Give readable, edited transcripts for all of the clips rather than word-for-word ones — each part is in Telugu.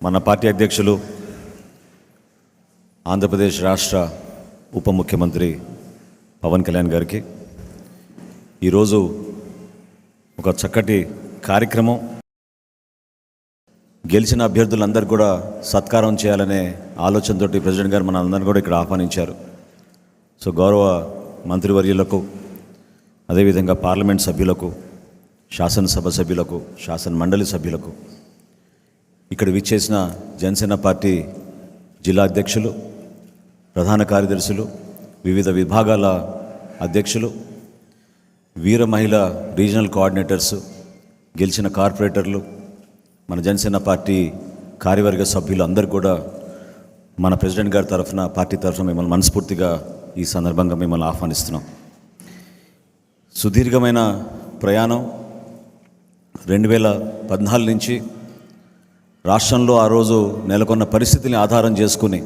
మన పార్టీ అధ్యక్షులు ఆంధ్రప్రదేశ్ రాష్ట్ర ఉప ముఖ్యమంత్రి పవన్ కళ్యాణ్ గారికి ఈరోజు ఒక చక్కటి కార్యక్రమం, గెలిచిన అభ్యర్థులందరూ కూడా సత్కారం చేయాలనే ఆలోచనతో ప్రెసిడెంట్ గారు మన అందరినీ కూడా ఇక్కడ ఆహ్వానించారు. సో గౌరవ మంత్రివర్యులకు, అదేవిధంగా పార్లమెంట్ సభ్యులకు, శాసనసభ సభ్యులకు, శాసన మండలి సభ్యులకు, ఇక్కడ విచ్చేసిన జనసేన పార్టీ జిల్లా అధ్యక్షులు, ప్రధాన కార్యదర్శులు, వివిధ విభాగాల అధ్యక్షులు, వీర మహిళ రీజనల్ కోఆర్డినేటర్స్, గెలిచిన కార్పొరేటర్లు, మన జనసేన పార్టీ కార్యవర్గ సభ్యులు అందరూ కూడా మన ప్రెసిడెంట్ గారి తరఫున, పార్టీ తరఫున మిమ్మల్ని మనస్ఫూర్తిగా ఈ సందర్భంగా మిమ్మల్ని ఆహ్వానిస్తున్నాం. సుదీర్ఘమైన ప్రయాణం 2014 నుంచి రాష్ట్రంలో ఆ రోజు నెలకొన్న పరిస్థితిని ఆధారం చేసుకుని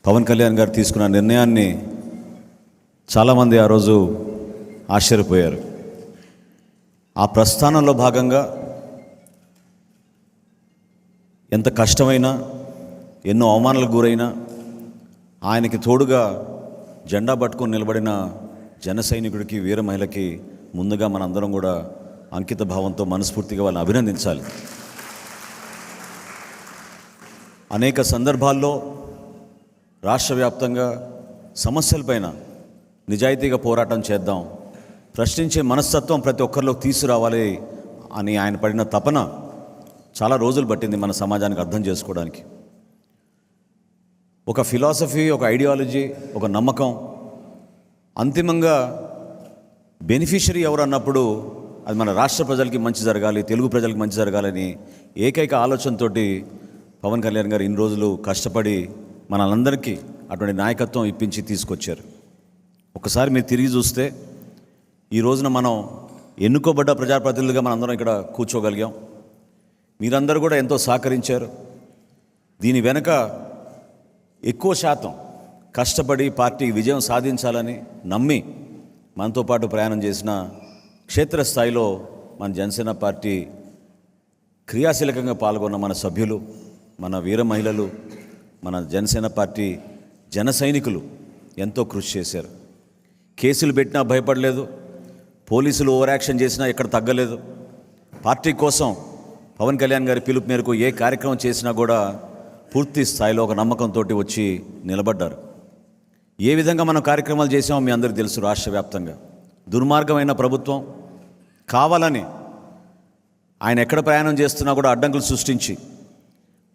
పవన్ కళ్యాణ్ గారు తీసుకున్న నిర్ణయాన్ని చాలామంది ఆ రోజు ఆశ్చర్యపోయారు. ఆ ప్రస్థానంలో భాగంగా ఎంత కష్టమైనా, ఎన్నో అవమానాలకు గురైనా ఆయనకి తోడుగా జెండా పట్టుకొని నిలబడిన జన సైనికుడికి, వీర మహిళకి ముందుగా మనందరం కూడా అంకిత భావంతో మనస్ఫూర్తిగా వాళ్ళని అభినందించాలి. అనేక సందర్భాల్లో రాష్ట్ర వ్యాప్తంగా సమస్యలపైన నిజాయితీగా పోరాటం చేద్దాం, ప్రశ్నించే మనస్తత్వం ప్రతి ఒక్కరిలో తీసుకురావాలి అని ఆయన పడిన తపన చాలా రోజులు పట్టింది మన సమాజానికి అర్థం చేసుకోవడానికి. ఒక ఫిలాసఫీ, ఒక ఐడియాలజీ, ఒక నమ్మకం, అంతిమంగా బెనిఫిషరీ ఎవరు అన్నప్పుడు అది మన రాష్ట్ర ప్రజలకి మంచి జరగాలి, తెలుగు ప్రజలకి మంచి జరగాలని ఏకైక ఆలోచనతోటి పవన్ కళ్యాణ్ గారు ఇన్ని రోజులు కష్టపడి మనందరికీ అటువంటి నాయకత్వం ఇప్పించి తీసుకొచ్చారు. ఒకసారి మీరు తిరిగి చూస్తే ఈ రోజున మనం ఎన్నుకోబడ్డ ప్రజాప్రతినిధులుగా మనందరం ఇక్కడ కూర్చోగలిగాం. మీరందరూ కూడా ఎంతో సహకరించారు. దీని వెనుక ఎక్కువ శాతం కష్టపడి పార్టీ విజయం సాధించాలని నమ్మి మనతో పాటు ప్రయాణం చేసిన క్షేత్రస్థాయిలో మన జనసేన పార్టీ క్రియాశీలకంగా పాల్గొన్న మన సభ్యులు, మన వీర మహిళలు, మన జనసేన పార్టీ జన సైనికులు ఎంతో కృషి చేశారు. కేసులు పెట్టినా భయపడలేదు, పోలీసులు ఓవర్ యాక్షన్ చేసినా ఎక్కడ తగ్గలేదు. పార్టీ కోసం పవన్ కళ్యాణ్ గారి పిలుపు మేరకు ఏ కార్యక్రమం చేసినా కూడా పూర్తి స్థాయిలో ఒక నమ్మకంతో వచ్చి నిలబడ్డారు. ఏ విధంగా మనం కార్యక్రమాలు చేసామో మీ అందరికీ తెలుసు. రాష్ట్ర వ్యాప్తంగా దుర్మార్గమైన ప్రభుత్వం కావాలని ఆయన ఎక్కడ ప్రయాణం చేస్తున్నా కూడా అడ్డంకులు సృష్టించి,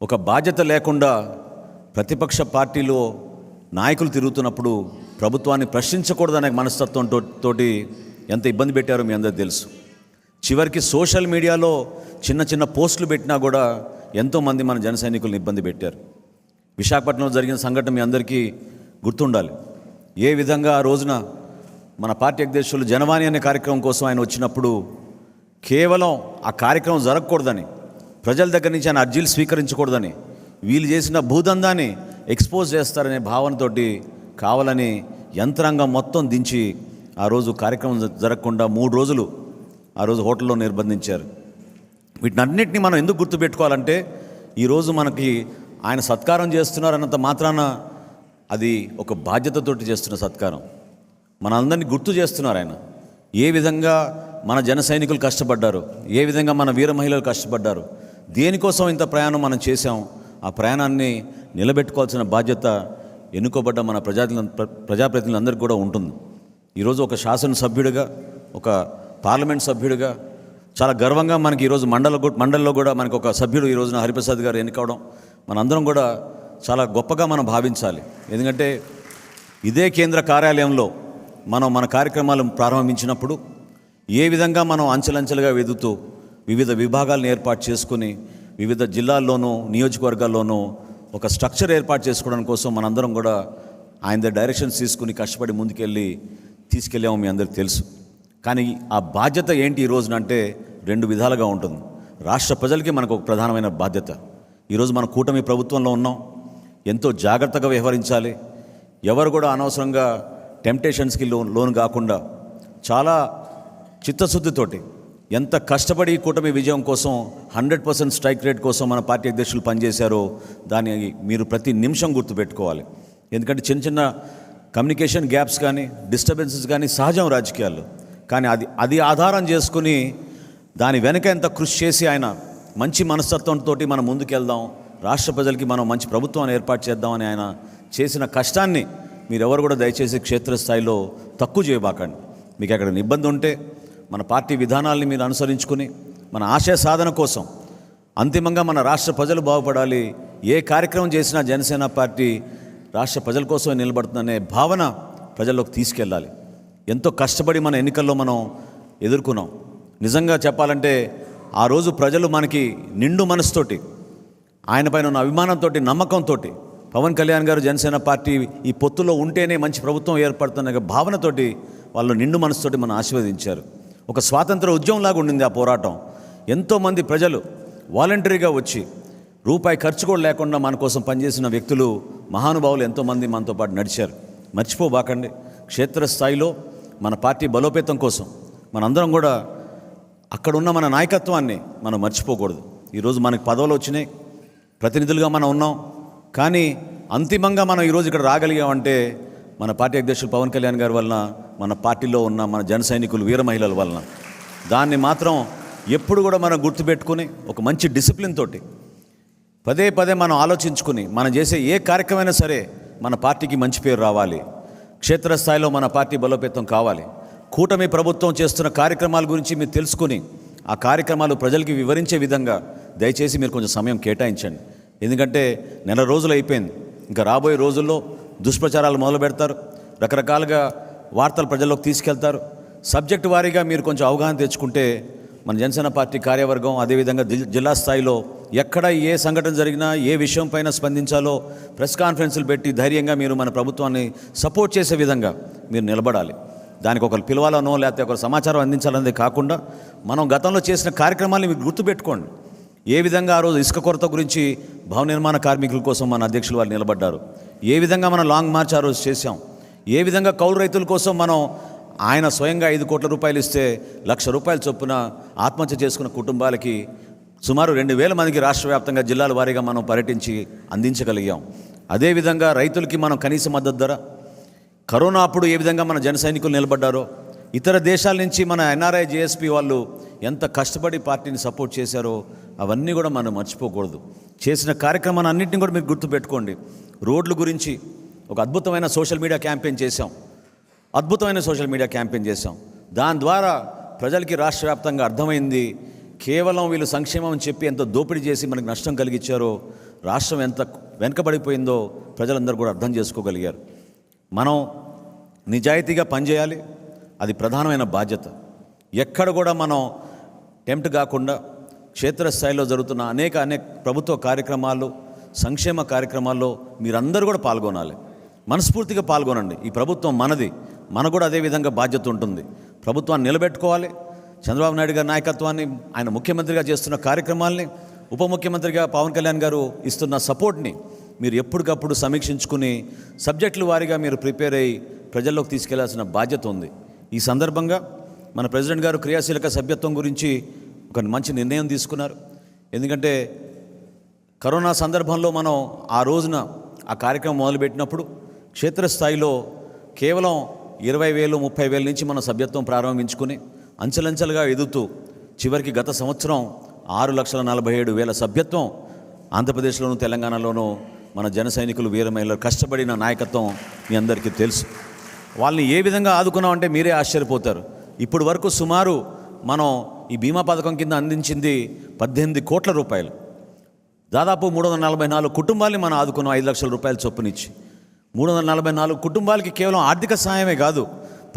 ఒక బాధ్యత లేకుండా ప్రతిపక్ష పార్టీలో నాయకులు తిరుగుతున్నప్పుడు ప్రభుత్వాన్ని ప్రశ్నించకూడదనే మనస్తత్వంతో ఎంత ఇబ్బంది పెట్టారో మీ అందరికీ తెలుసు. చివరికి సోషల్ మీడియాలో చిన్న చిన్న పోస్టులు పెట్టినా కూడా ఎంతోమంది మన జన సైనికులను ఇబ్బంది పెట్టారు. విశాఖపట్నంలో జరిగిన సంఘటన మీ అందరికీ గుర్తుండాలి. ఏ విధంగా ఆ రోజున మన పార్టీ అధ్యక్షులు జనవాణి అనే కార్యక్రమం కోసం ఆయన వచ్చినప్పుడు కేవలం ఆ కార్యక్రమం జరగకూడదని, ప్రజల దగ్గర నుంచి ఆయన అర్జీలు స్వీకరించకూడదని, వీళ్ళు చేసిన భూదందాన్ని ఎక్స్పోజ్ చేస్తారనే భావనతోటి కావాలని యంత్రాంగం మొత్తం దించి ఆ రోజు కార్యక్రమం జరగకుండా 3 రోజులు ఆ రోజు హోటల్లో నిర్బంధించారు. వీటినన్నింటినీ మనం ఎందుకు గుర్తుపెట్టుకోవాలంటే, ఈరోజు మనకి ఆయన సత్కారం చేస్తున్నారన్నంత మాత్రాన అది ఒక బాధ్యతతోటి చేస్తున్న సత్కారం. మనందరినీ గుర్తు చేస్తున్నారు ఆయన. ఏ విధంగా మన జన సైనికులు కష్టపడ్డారు, ఏ విధంగా మన వీర మహిళలు కష్టపడ్డారు, దేనికోసం ఇంత ప్రయాణం మనం చేశాం. ఆ ప్రయాణాన్ని నిలబెట్టుకోవాల్సిన బాధ్యత ఎన్నుకోబడ్డ మన ప్రజాప్రతినిధులందరికీ కూడా ఉంటుంది. ఈరోజు ఒక శాసనసభ్యుడిగా, ఒక పార్లమెంట్ సభ్యుడిగా చాలా గర్వంగా మనకి ఈరోజు మండలిలో కూడా మనకు ఒక సభ్యుడు ఈ రోజున హరిప్రసాద్ గారు ఎన్నుకోవడం మనందరం కూడా చాలా గొప్పగా మనం భావించాలి. ఎందుకంటే ఇదే కేంద్ర కార్యాలయంలో మనం మన కార్యక్రమాలు ప్రారంభించినప్పుడు ఏ విధంగా మనం అంచెలంచెలుగా వెదుగుతూ వివిధ విభాగాలను ఏర్పాటు చేసుకుని వివిధ జిల్లాల్లోనూ నియోజకవర్గాల్లోనూ ఒక స్ట్రక్చర్ ఏర్పాటు చేసుకోవడం కోసం మనందరం కూడా ఆయన డైరెక్షన్స్ తీసుకుని కష్టపడి ముందుకెళ్ళి తీసుకెళ్ళాము, మీ అందరికీ తెలుసు. కానీ ఆ బాధ్యత ఏంటి ఈ రోజున అంటే 2 విధాలుగా ఉంటుంది. రాష్ట్ర ప్రజలకి మనకు ఒక ప్రధానమైన బాధ్యత. ఈరోజు మన కూటమి ప్రభుత్వంలో ఉన్నాం, ఎంతో జాగ్రత్తగా వ్యవహరించాలి. ఎవరు కూడా అనవసరంగా టెంప్టేషన్స్కి లోను కాకుండా చాలా చిత్తశుద్ధితోటి ఎంత కష్టపడి ఈ కూటమి విజయం కోసం 100% స్ట్రైక్ రేట్ కోసం మన పార్టీ అధ్యక్షులు పనిచేశారో దాన్ని మీరు ప్రతి నిమిషం గుర్తుపెట్టుకోవాలి. ఎందుకంటే చిన్న చిన్న కమ్యూనికేషన్ గ్యాప్స్ కానీ డిస్టర్బెన్సెస్ కానీ సహజం రాజకీయాల్లో, కానీ అది ఆధారం చేసుకుని దాని వెనక ఎంత కృషి చేసి ఆయన మంచి మనస్తత్వంతో మనం ముందుకెళ్దాం, రాష్ట్ర ప్రజలకి మనం మంచి ప్రభుత్వాన్ని ఏర్పాటు చేద్దామని ఆయన చేసిన కష్టాన్ని మీరెవరు కూడా దయచేసి క్షేత్రస్థాయిలో తక్కువ చేయబాకండి. మీకు అక్కడ ఇబ్బంది ఉంటే మన పార్టీ విధానాల్ని మీరు అనుసరించుకుని మన ఆశయ సాధన కోసం అంతిమంగా మన రాష్ట్ర ప్రజలు బాగుపడాలి, ఏ కార్యక్రమం చేసినా జనసేన పార్టీ రాష్ట్ర ప్రజల కోసమే నిలబడుతుందనే భావన ప్రజల్లోకి తీసుకెళ్ళాలి. ఎంతో కష్టపడి మన ఎన్నికల్లో మనం ఎదుర్కొన్నాం. నిజంగా చెప్పాలంటే ఆ రోజు ప్రజలు మనకి నిండు మనసుతోటి ఆయనపైన ఉన్న అభిమానంతో నమ్మకంతో పవన్ కళ్యాణ్ గారు జనసేన పార్టీ ఈ పొత్తులో ఉంటేనే మంచి ప్రభుత్వం ఏర్పడుతున్న భావనతోటి వాళ్ళు నిండు మనసుతోటి మనం ఆశీర్వదించారు. ఒక స్వాతంత్ర ఉద్యమంలాగా ఉండింది ఆ పోరాటం. ఎంతోమంది ప్రజలు వాలంటరీగా వచ్చి రూపాయి ఖర్చు కూడా లేకుండా మన కోసం పనిచేసిన వ్యక్తులు మహానుభావులు ఎంతోమంది మనతో పాటు నడిచారు. మర్చిపోబాకండి. క్షేత్రస్థాయిలో మన పార్టీ బలోపేతం కోసం మనందరం కూడా అక్కడున్న మన నాయకత్వాన్ని మనం మర్చిపోకూడదు. ఈరోజు మనకు పదవులు వచ్చినాయి, ప్రతినిధులుగా మనం ఉన్నాం, కానీ అంతిమంగా మనం ఈరోజు ఇక్కడ రాగలిగామంటే మన పార్టీ అధ్యక్షులు పవన్ కళ్యాణ్ గారి వలన, మన పార్టీలో ఉన్న మన జన సైనికులు వీర మహిళల వలన. దాన్ని మాత్రం ఎప్పుడు కూడా మనం గుర్తుపెట్టుకుని ఒక మంచి డిసిప్లిన్ తోటి పదే పదే మనం ఆలోచించుకుని మనం చేసే ఏ కార్యక్రమమైనా సరే మన పార్టీకి మంచి పేరు రావాలి, క్షేత్రస్థాయిలో మన పార్టీ బలోపేతం కావాలి. కూటమి ప్రభుత్వం చేస్తున్న కార్యక్రమాల గురించి మీరు తెలుసుకుని ఆ కార్యక్రమాలు ప్రజలకి వివరించే విధంగా దయచేసి మీరు కొంచెం సమయం కేటాయించండి. ఎందుకంటే నెల రోజులు అయిపోయింది, ఇంకా రాబోయే రోజుల్లో దుష్ప్రచారాలు మొదలు పెడతారు, రకరకాలుగా వార్తలు ప్రజల్లోకి తీసుకెళ్తారు. సబ్జెక్టు వారీగా మీరు కొంచెం అవగాహన తెచ్చుకుంటే మన జనసేన పార్టీ కార్యవర్గం అదేవిధంగా జిల్లా స్థాయిలో ఎక్కడ ఏ సంఘటన జరిగినా ఏ విషయం పైన స్పందించాలో ప్రెస్ కాన్ఫరెన్సులు పెట్టి ధైర్యంగా మీరు మన ప్రభుత్వాన్ని సపోర్ట్ చేసే విధంగా మీరు నిలబడాలి. దానికి ఒకరు పిలవాలనో లేకపోతే ఒకరు సమాచారం అందించాలనేది కాకుండా మనం గతంలో చేసిన కార్యక్రమాన్ని మీరు గుర్తుపెట్టుకోండి. ఏ విధంగా ఆ రోజు ఇసుక కొరత గురించి భవన నిర్మాణ కార్మికుల కోసం మన అధ్యక్షులు వాళ్ళు నిలబడ్డారు, ఏ విధంగా మనం లాంగ్ మార్చ్ ఆ రోజు చేశాం, ఏ విధంగా కౌలు రైతుల కోసం మనం ఆయన స్వయంగా 5 కోట్ల రూపాయలు ఇస్తే 1,00,000 రూపాయల చొప్పున ఆత్మహత్య చేసుకున్న కుటుంబాలకి సుమారు 2,000 మందికి రాష్ట్ర వ్యాప్తంగా జిల్లాల వారీగా మనం పర్యటించి అందించగలిగాం. అదేవిధంగా రైతులకి మనం కనీస మద్దతు ధర, కరోనా అప్పుడు ఏ విధంగా మన జన సైనికులు నిలబడ్డారో, ఇతర దేశాల నుంచి మన ఎన్ఆర్ఐ జేఎస్పీ వాళ్ళు ఎంత కష్టపడి పార్టీని సపోర్ట్ చేశారో అవన్నీ కూడా మనం మర్చిపోకూడదు. చేసిన కార్యక్రమాన్ని అన్నింటినీ కూడా మీరు గుర్తుపెట్టుకోండి. రోడ్ల గురించి ఒక అద్భుతమైన సోషల్ మీడియా క్యాంపెయిన్ చేశాం. దాని ద్వారా ప్రజలకి రాష్ట్ర వ్యాప్తంగా అర్థమైంది, కేవలం వీళ్ళు సంక్షేమం అని చెప్పి ఎంత దోపిడీ చేసి మనకు నష్టం కలిగించారో, రాష్ట్రం ఎంత వెనకబడిపోయిందో ప్రజలందరూ కూడా అర్థం చేసుకోగలిగారు. మనం నిజాయితీగా పనిచేయాలి, అది ప్రధానమైన బాధ్యత. ఎక్కడ కూడా మనం టెంప్ట్ కాకుండా క్షేత్రస్థాయిలో జరుగుతున్న అనేక ప్రభుత్వ కార్యక్రమాలు, సంక్షేమ కార్యక్రమాల్లో మీరందరూ కూడా పాల్గొనాలి, మనస్ఫూర్తిగా పాల్గొనండి. ఈ ప్రభుత్వం మనది, మనకు కూడా అదేవిధంగా బాధ్యత ఉంటుంది. ప్రభుత్వాన్ని నిలబెట్టుకోవాలి. చంద్రబాబు నాయుడు గారి నాయకత్వాన్ని, ఆయన ముఖ్యమంత్రిగా చేస్తున్న కార్యక్రమాల్ని, ఉప ముఖ్యమంత్రిగా పవన్ కళ్యాణ్ గారు ఇస్తున్న సపోర్ట్ని మీరు ఎప్పటికప్పుడు సమీక్షించుకుని సబ్జెక్టుల వారీగా మీరు ప్రిపేర్ అయ్యి ప్రజల్లోకి తీసుకెళ్లాల్సిన బాధ్యత ఉంది. ఈ సందర్భంగా మన ప్రెసిడెంట్ గారు క్రియాశీలక సభ్యత్వం గురించి ఒక మంచి నిర్ణయం తీసుకున్నారు. ఎందుకంటే కరోనా సందర్భంలో మనం ఆ రోజున ఆ కార్యక్రమం మొదలుపెట్టినప్పుడు క్షేత్రస్థాయిలో కేవలం 20,000, 30,000 నుంచి మనం సభ్యత్వం ప్రారంభించుకుని అంచెలంచెలుగా ఎదుగుతూ చివరికి గత సంవత్సరం 6,47,000 సభ్యత్వం ఆంధ్రప్రదేశ్లోనూ తెలంగాణలోనూ మన జన సైనికులు వీర మహిళలు కష్టపడిన నాయకత్వం మీ అందరికీ తెలుసు. వాళ్ళని ఏ విధంగా ఆదుకున్నామంటే మీరే ఆశ్చర్యపోతారు. ఇప్పటి వరకు సుమారు మనం ఈ బీమా పథకం కింద అందించింది 18 కోట్ల రూపాయలు. దాదాపు 344 కుటుంబాలని మనం ఆదుకున్నాం 5 లక్షల రూపాయలు చొప్పునిచ్చి. 344 కుటుంబాలకి కేవలం ఆర్థిక సహాయమే కాదు,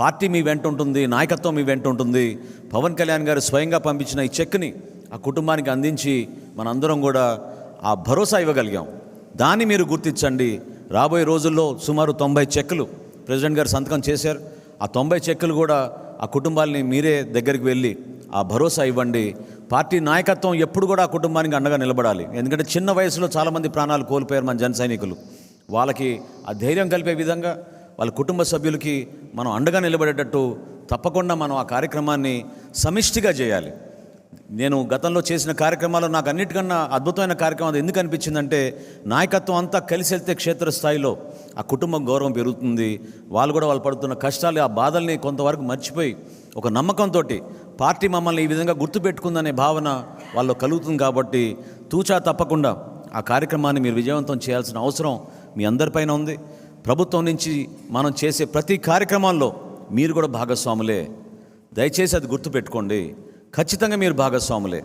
పార్టీ మీ వెంట ఉంటుంది, నాయకత్వం మీ వెంట ఉంటుంది. పవన్ కళ్యాణ్ గారు స్వయంగా పంపించిన ఈ చెక్ని ఆ కుటుంబానికి అందించి మనందరం కూడా ఆ భరోసా ఇవ్వగలిగాం. దాన్ని మీరు గుర్తించండి. రాబోయే రోజుల్లో సుమారు 90 చెక్కులు ప్రెసిడెంట్ గారు సంతకం చేశారు. ఆ 90 చెక్కులు కూడా ఆ కుటుంబాలని మీరే దగ్గరికి వెళ్ళి ఆ భరోసా ఇవ్వండి. పార్టీ నాయకత్వం ఎప్పుడు కూడా ఆ కుటుంబానికి అండగా నిలబడాలి. ఎందుకంటే చిన్న వయసులో చాలామంది ప్రాణాలు కోల్పోయారు మన జన సైనికులు. వాళ్ళకి ఆ ధైర్యం కలిపే విధంగా వాళ్ళ కుటుంబ సభ్యులకి మనం అండగా నిలబడేటట్టు తప్పకుండా మనం ఆ కార్యక్రమాన్ని సమిష్టిగా చేయాలి. నేను గతంలో చేసిన కార్యక్రమాలు నాకు అన్నిటికన్నా అద్భుతమైన కార్యక్రమం ఎందుకు అనిపించిందంటే, నాయకత్వం అంతా కలిసి వెళ్తే క్షేత్రస్థాయిలో ఆ కుటుంబం గౌరవం పెరుగుతుంది. వాళ్ళు కూడా వాళ్ళు పడుతున్న కష్టాలు, ఆ బాధల్ని కొంతవరకు మర్చిపోయి ఒక నమ్మకంతో పార్టీ మమ్మల్ని ఈ విధంగా గుర్తుపెట్టుకుందనే భావన వాళ్ళు కలుగుతుంది. కాబట్టి తూచా తప్పకుండా ఆ కార్యక్రమాన్ని మీరు విజయవంతం చేయాల్సిన అవసరం మీ అందరిపైన ఉంది. ప్రభుత్వం నుంచి మనం చేసే ప్రతి కార్యక్రమాల్లో మీరు కూడా భాగస్వాములే. దయచేసి అది గుర్తుపెట్టుకోండి. ఖచ్చితంగా మీరు భాగస్వాములే.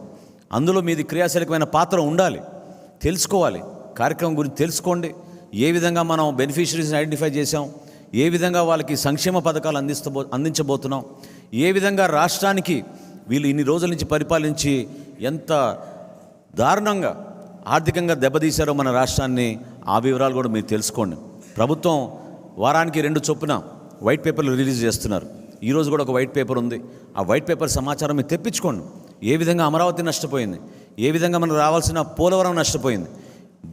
అందులో మీది క్రియాశీలకమైన పాత్ర ఉండాలి. తెలుసుకోవాలి, కార్యక్రమం గురించి తెలుసుకోండి. ఏ విధంగా మనం బెనిఫిషరీస్ని ఐడెంటిఫై చేసాం, ఏ విధంగా వాళ్ళకి సంక్షేమ పథకాలు అందించబోతున్నాం, ఏ విధంగా రాష్ట్రానికి వీళ్ళు ఇన్ని రోజుల నుంచి పరిపాలించి ఎంత దారుణంగా ఆర్థికంగా దెబ్బతీశారో మన రాష్ట్రాన్ని, ఆ వివరాలు కూడా మీరు తెలుసుకోండి. ప్రభుత్వం వారానికి 2 చొప్పున వైట్ పేపర్లు రిలీజ్ చేస్తున్నారు. ఈరోజు కూడా ఒక వైట్ పేపర్ ఉంది. ఆ వైట్ పేపర్ సమాచారం మీరు తెప్పించుకోండి. ఏ విధంగా అమరావతి నష్టపోయింది, ఏ విధంగా మనకు రావాల్సిన పోలవరం నష్టపోయింది,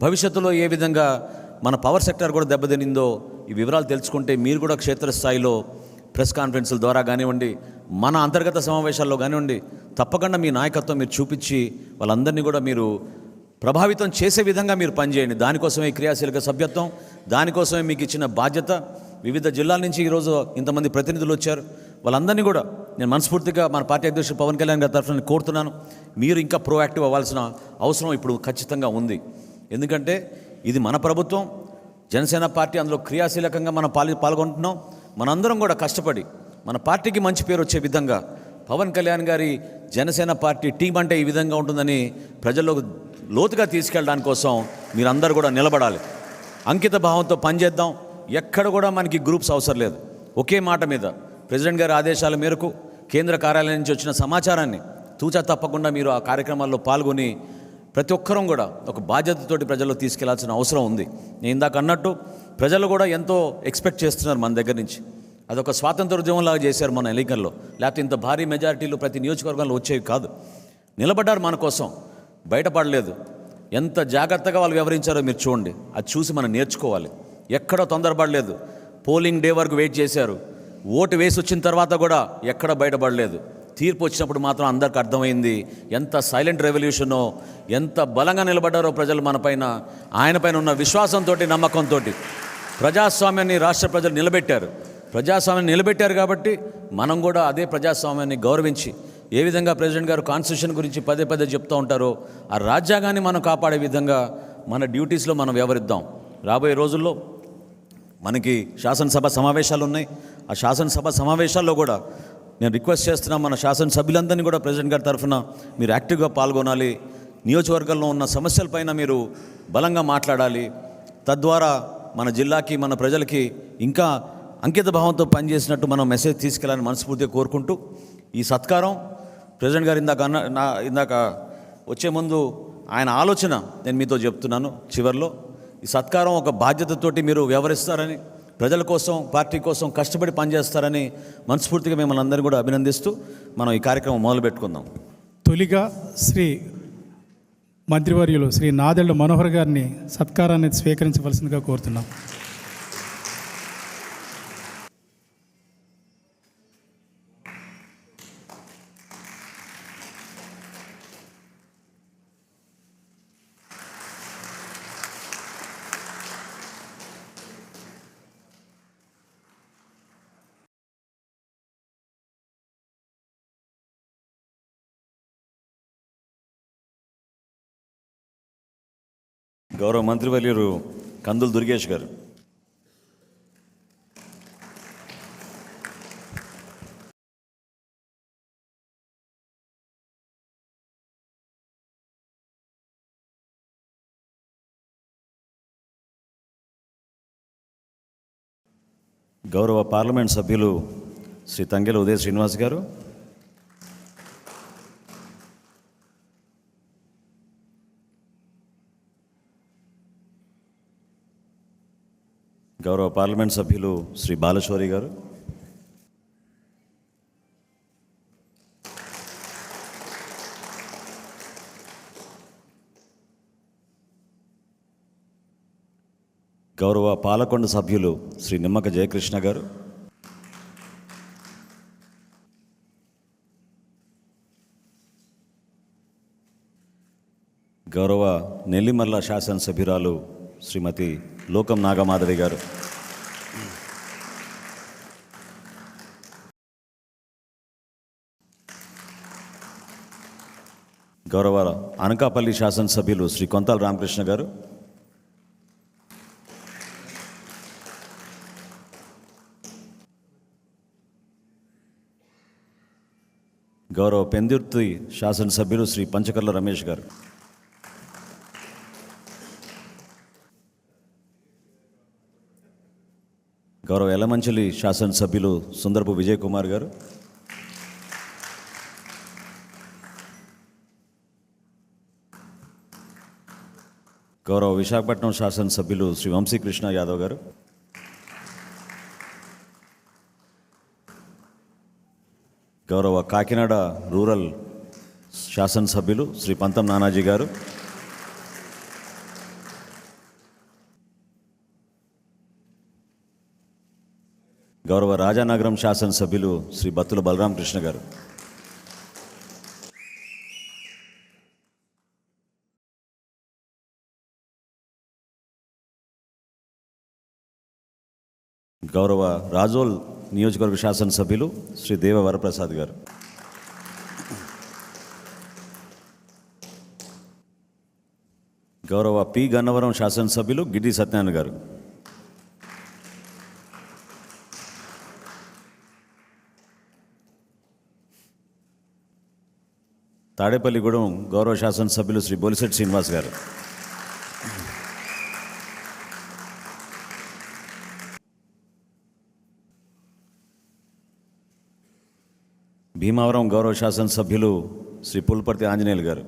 భవిష్యత్తులో ఏ విధంగా మన పవర్ సెక్టర్ కూడా దెబ్బతినిందో, ఈ వివరాలు తెలుసుకుంటే మీరు కూడా క్షేత్రస్థాయిలో ప్రెస్ కాన్ఫరెన్సుల ద్వారా కానివ్వండి, మన అంతర్గత సమావేశాల్లో కానివ్వండి, తప్పకుండా మీ నాయకత్వం మీరు చూపించి వాళ్ళందరినీ కూడా మీరు ప్రభావితం చేసే విధంగా మీరు పనిచేయండి. దానికోసమే క్రియాశీలక సభ్యత్వం, దానికోసమే మీకు ఇచ్చిన బాధ్యత. వివిధ జిల్లాల నుంచి ఈరోజు ఇంతమంది ప్రతినిధులు వచ్చారు. వాళ్ళందరినీ కూడా నేను మనస్ఫూర్తిగా మన పార్టీ అధ్యక్షుడు పవన్ కళ్యాణ్ గారి తరఫున కోరుతున్నాను, మీరు ఇంకా ప్రోయాక్టివ్ అవ్వాల్సిన అవసరం ఇప్పుడు ఖచ్చితంగా ఉంది. ఎందుకంటే ఇది మన ప్రభుత్వం, జనసేన పార్టీ అందులో క్రియాశీలకంగా మనం పాల్గొంటున్నాం. మనందరం కూడా కష్టపడి మన పార్టీకి మంచి పేరు వచ్చే విధంగా పవన్ కళ్యాణ్ గారి జనసేన పార్టీ టీం అంటే ఈ విధంగా ఉంటుందని ప్రజల్లోకి లోతుగా తీసుకెళ్ళడానికి కోసం మీరందరూ కూడా నిలబడాలి. అంకిత భావంతో పనిచేద్దాం. ఎక్కడ కూడా మనకి గ్రూప్స్ అవసరం లేదు. ఒకే మాట మీద ప్రెసిడెంట్ గారి ఆదేశాల మేరకు కేంద్ర కార్యాలయం నుంచి వచ్చిన సమాచారాన్ని తూచా తప్పకుండా మీరు ఆ కార్యక్రమాల్లో పాల్గొని ప్రతి ఒక్కరం కూడా ఒక బాధ్యతతోటి ప్రజల్లో తీసుకెళ్లాల్సిన అవసరం ఉంది. నేను ఇందాక అన్నట్టు ప్రజలు కూడా ఎంతో ఎక్స్పెక్ట్ చేస్తున్నారు మన దగ్గర నుంచి. అదొక స్వాతంత్ర ఉద్యమంలాగా చేశారు మన ఎన్నికల్లో. లేకపోతే ఇంత భారీ మెజారిటీలు ప్రతి నియోజకవర్గంలో వచ్చేవి కాదు. నిలబడ్డారు మన కోసం, బయటపడలేదు. ఎంత జాగ్రత్తగా వాళ్ళు వ్యవహరించారో మీరు చూడండి. అది చూసి మనం నేర్చుకోవాలి. ఎక్కడో తొందరపడలేదు. పోలింగ్ డే వరకు వెయిట్ చేశారు. ఓటు వేసి వచ్చిన తర్వాత కూడా ఎక్కడ బయటపడలేదు. తీర్పు వచ్చినప్పుడు మాత్రం అందరికి అర్థమైంది ఎంత సైలెంట్ రెవల్యూషనో, ఎంత బలంగా నిలబడ్డారో ప్రజలు మనపైన, ఆయనపైన ఉన్న విశ్వాసంతో, నమ్మకంతో. ప్రజాస్వామ్యాన్ని రాష్ట్ర ప్రజలు నిలబెట్టారు. ప్రజాస్వామ్యాన్ని నిలబెట్టారు కాబట్టి మనం కూడా అదే ప్రజాస్వామ్యాన్ని గౌరవించి, ఏ విధంగా ప్రెసిడెంట్ గారు కాన్స్టిట్యూషన్ గురించి పదే పదే చెప్తూ ఉంటారో, ఆ రాజ్యాంగాన్ని మనం కాపాడే విధంగా మన డ్యూటీస్లో మనం వ్యవహరిద్దాం. రాబోయే రోజుల్లో మనకి శాసనసభ సమావేశాలు ఉన్నాయి. ఆ శాసనసభ సమావేశాల్లో కూడా నేను రిక్వెస్ట్ చేస్తున్నా, మన శాసనసభ్యులందరినీ కూడా ప్రెసిడెంట్ గారి తరఫున మీరు యాక్టివ్గా పాల్గొనాలి. నియోజకవర్గంలో ఉన్న సమస్యలపైన మీరు బలంగా మాట్లాడాలి. తద్వారా మన జిల్లాకి, మన ప్రజలకి ఇంకా అంకిత భావంతో పనిచేసినట్టు మనం మెసేజ్ తీసుకెళ్ళాలని మనస్ఫూర్తిగా కోరుకుంటూ, ఈ సత్కారం ప్రెసిడెంట్ గారు ఇందాక వచ్చే ముందు ఆయన ఆలోచన నేను మీతో చెప్తున్నాను. చివరిలో ఈ సత్కారం ఒక బాధ్యతతోటి మీరు వ్యవహరిస్తారని, ప్రజల కోసం, పార్టీ కోసం కష్టపడి పనిచేస్తారని మనస్ఫూర్తిగా మిమ్మల్ని అందరినీ కూడా అభినందిస్తూ మనం ఈ కార్యక్రమం మొదలుపెట్టుకుందాం. తొలిగా శ్రీ మంత్రివర్యులు శ్రీ నాదెళ్ల మనోహర్ గారిని సత్కారాన్ని స్వీకరించవలసిందిగా కోరుతున్నాం. గౌరవ మంత్రివర్యులు కందుల దుర్గేష్ గారు. గౌరవ పార్లమెంట్ సభ్యులు శ్రీ తంగెల ఉదయ శ్రీనివాస్ గారు, గౌరవ పార్లమెంట్ సభ్యులు శ్రీ బాలశౌరి గారు, గౌరవ పాలకొండ సభ్యులు శ్రీ నిమ్మక జయకృష్ణ గారు, గౌరవ నెల్లిమర్ల శాసనసభ్యురాలు శ్రీమతి లోకం నాగమాధవి గారు, గౌరవ అనకాపల్లి శాసనసభ్యులు శ్రీ కొంతాల రామకృష్ణ గారు, గౌరవ పెందుర్తి శాసనసభ్యులు శ్రీ పంచకర్ల రమేష్ గారు, గౌరవ ఎలమంచిలి శాసనసభ్యులు సుందరపు విజయ్ కుమార్ గారు, గౌరవ విశాఖపట్నం శాసనసభ్యులు శ్రీ వంశీకృష్ణ యాదవ్ గారు, గౌరవ కాకినాడ రూరల్ శాసనసభ్యులు శ్రీ పంతం నానాజీ గారు, గౌరవ రాజానగరం శాసనసభ్యులు శ్రీ బత్తుల బలరామకృష్ణ గారు, గౌరవ రాజోల్ నియోజకవర్గ శాసనసభ్యులు శ్రీ దేవ వరప్రసాద్ గారు, గౌరవ పి గన్నవరం శాసనసభ్యులు గిడ్డి సత్యనారాయణ గారు, తాడేపల్లిగూడెం గౌరవ శాసనసభ్యులు శ్రీ బొలిశెట్టి శ్రీనివాస్ గారు, భీమావరం గౌరవ శాసనసభ్యులు శ్రీ పుల్పర్తి ఆంజనేయులు గారు,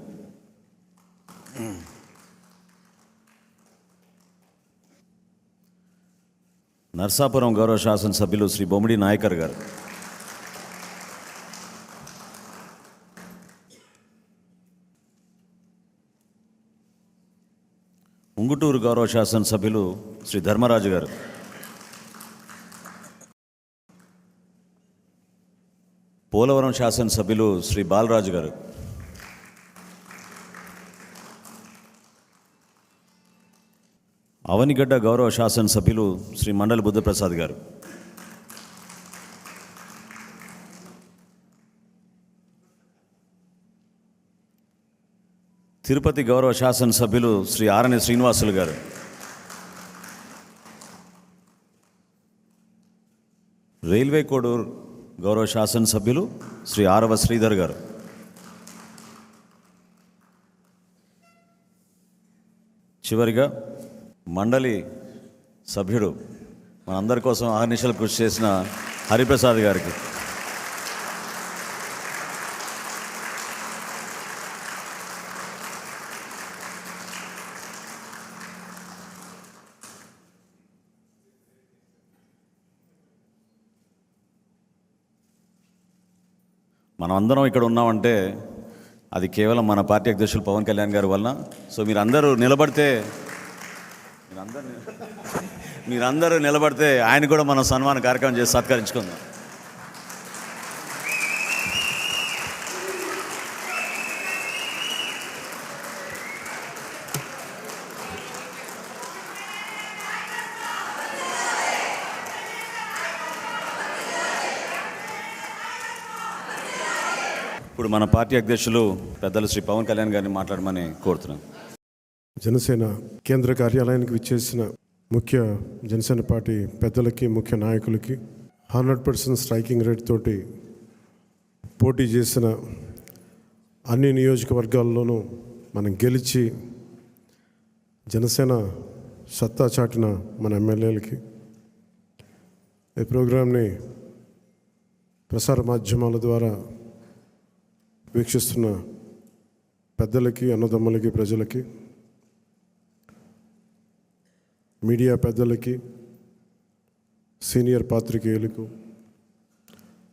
నర్సాపురం గౌరవ శాసనసభ్యులు శ్రీ బొమ్మిడి నాయకర్ గారు, ఉంగుటూరు గౌరవ శాసనసభ్యులు శ్రీ ధర్మరాజు గారు, పోలవరం శాసనసభ్యులు శ్రీ బాలరాజు గారు, అవనిగడ్డ గౌరవ శాసనసభ్యులు శ్రీ మండలి బుద్ధప్రసాద్ గారు, తిరుపతి గౌరవ శాసనసభ్యులు శ్రీ ఆరణి శ్రీనివాసులు గారు, రైల్వే కోడూరు గౌరవ శాసనసభ్యులు శ్రీ ఆరవ శ్రీధర్ గారు, చివరిగా మండలి సభ్యుడు మనందరి కోసం అహర్నిశలు కృషి చేసిన హరిప్రసాద్ గారికి, మనం అందరం ఇక్కడ ఉన్నామంటే అది కేవలం మన పార్టీ అధ్యక్షులు పవన్ కళ్యాణ్ గారి వలన. సో మీరందరూ నిలబడితే ఆయన కూడా మనం సన్మాన కార్యక్రమం చేసి సత్కరించుకుందాం. ఇప్పుడు మన పార్టీ అధ్యక్షులు పెద్దలు శ్రీ పవన్ కళ్యాణ్ గారిని మాట్లాడమని కోరుతున్నాను. జనసేన కేంద్ర కార్యాలయానికి విచ్చేసిన ముఖ్య జనసేన పార్టీ పెద్దలకి, ముఖ్య నాయకులకి, 100% స్ట్రైకింగ్ రేట్ తోటి పోటీ చేసిన అన్ని నియోజకవర్గాల్లోనూ మనం గెలిచి జనసేన సత్తా చాటిన మన ఎమ్మెల్యేలకి, ఈ ప్రోగ్రాంని ప్రసార మాధ్యమాల ద్వారా వీక్షిస్తున్న పెద్దలకి, అన్నదమ్ములకి, ప్రజలకి, మీడియా పెద్దలకి, సీనియర్ పాత్రికేయులకు,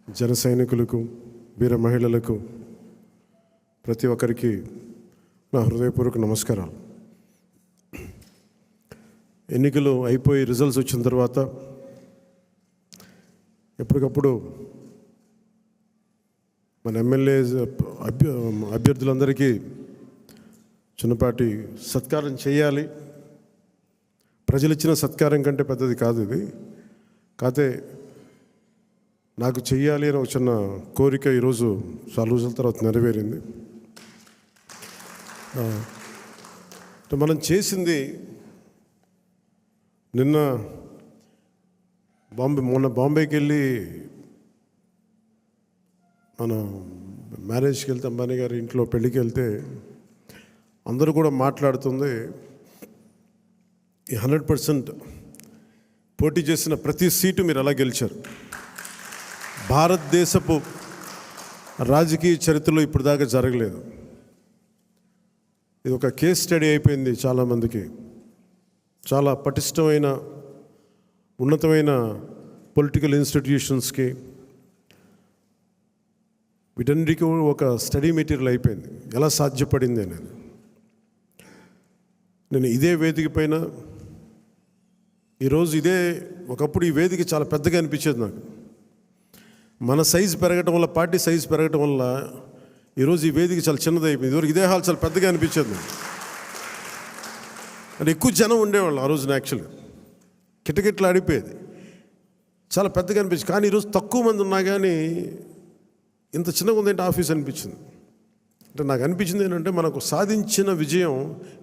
జన సైనికులకు, వీర మహిళలకు, ప్రతి ఒక్కరికి నా హృదయపూర్వక నమస్కారాలు. ఎన్నికలు అయిపోయి రిజల్ట్స్ వచ్చిన తర్వాత ఎప్పటికప్పుడు మన ఎమ్మెల్యే అభ్యర్థులందరికీ చిన్నపాటి సత్కారం చేయాలి. ప్రజలు ఇచ్చిన సత్కారం కంటే పెద్దది కాదు ఇది. కాకపోతే నాకు చెయ్యాలి అని ఒక చిన్న కోరిక ఈరోజు చాలా రోజుల తర్వాత నెరవేరింది. మనం చేసింది మొన్న బాంబేకి వెళ్ళి మనం మ్యారేజ్కి వెళ్తే అంబానీ గారి ఇంట్లో పెళ్ళికి వెళ్తే అందరూ కూడా మాట్లాడుతుంది 100% పోటీ చేసిన ప్రతి సీటు మీరు ఎలా గెలిచారు. భారతదేశపు రాజకీయ చరిత్రలో ఇప్పుడు దాకా జరగలేదు. ఇది ఒక కేస్ స్టడీ అయిపోయింది చాలామందికి. చాలా పటిష్టమైన ఉన్నతమైన పొలిటికల్ ఇన్స్టిట్యూషన్స్కి వీటన్నిటికీ ఒక స్టడీ మెటీరియల్ అయిపోయింది ఎలా సాధ్యపడింది అనేది. నేను ఇదే వేదిక పైన ఈరోజు ఒకప్పుడు ఈ వేదిక చాలా పెద్దగా అనిపించేది నాకు. మన సైజు పెరగటం వల్ల, పార్టీ సైజు పెరగటం వల్ల ఈరోజు ఈ వేదిక చాలా చిన్నది అయిపోయింది. ఇదివరకు ఇదే హాల్ చాలా పెద్దగా అనిపించేది. అంటే ఎక్కువ జనం ఉండేవాళ్ళు ఆ రోజున. యాక్చువల్గా కిటకిట్లు ఆడిపోయేది, చాలా పెద్దగా అనిపించింది. కానీ ఈరోజు తక్కువ మంది ఉన్నా కానీ ఇంత చిన్నగా ఉందంటే ఆఫీస్ అనిపించింది. అంటే నాకు అనిపించింది ఏంటంటే మనకు సాధించిన విజయం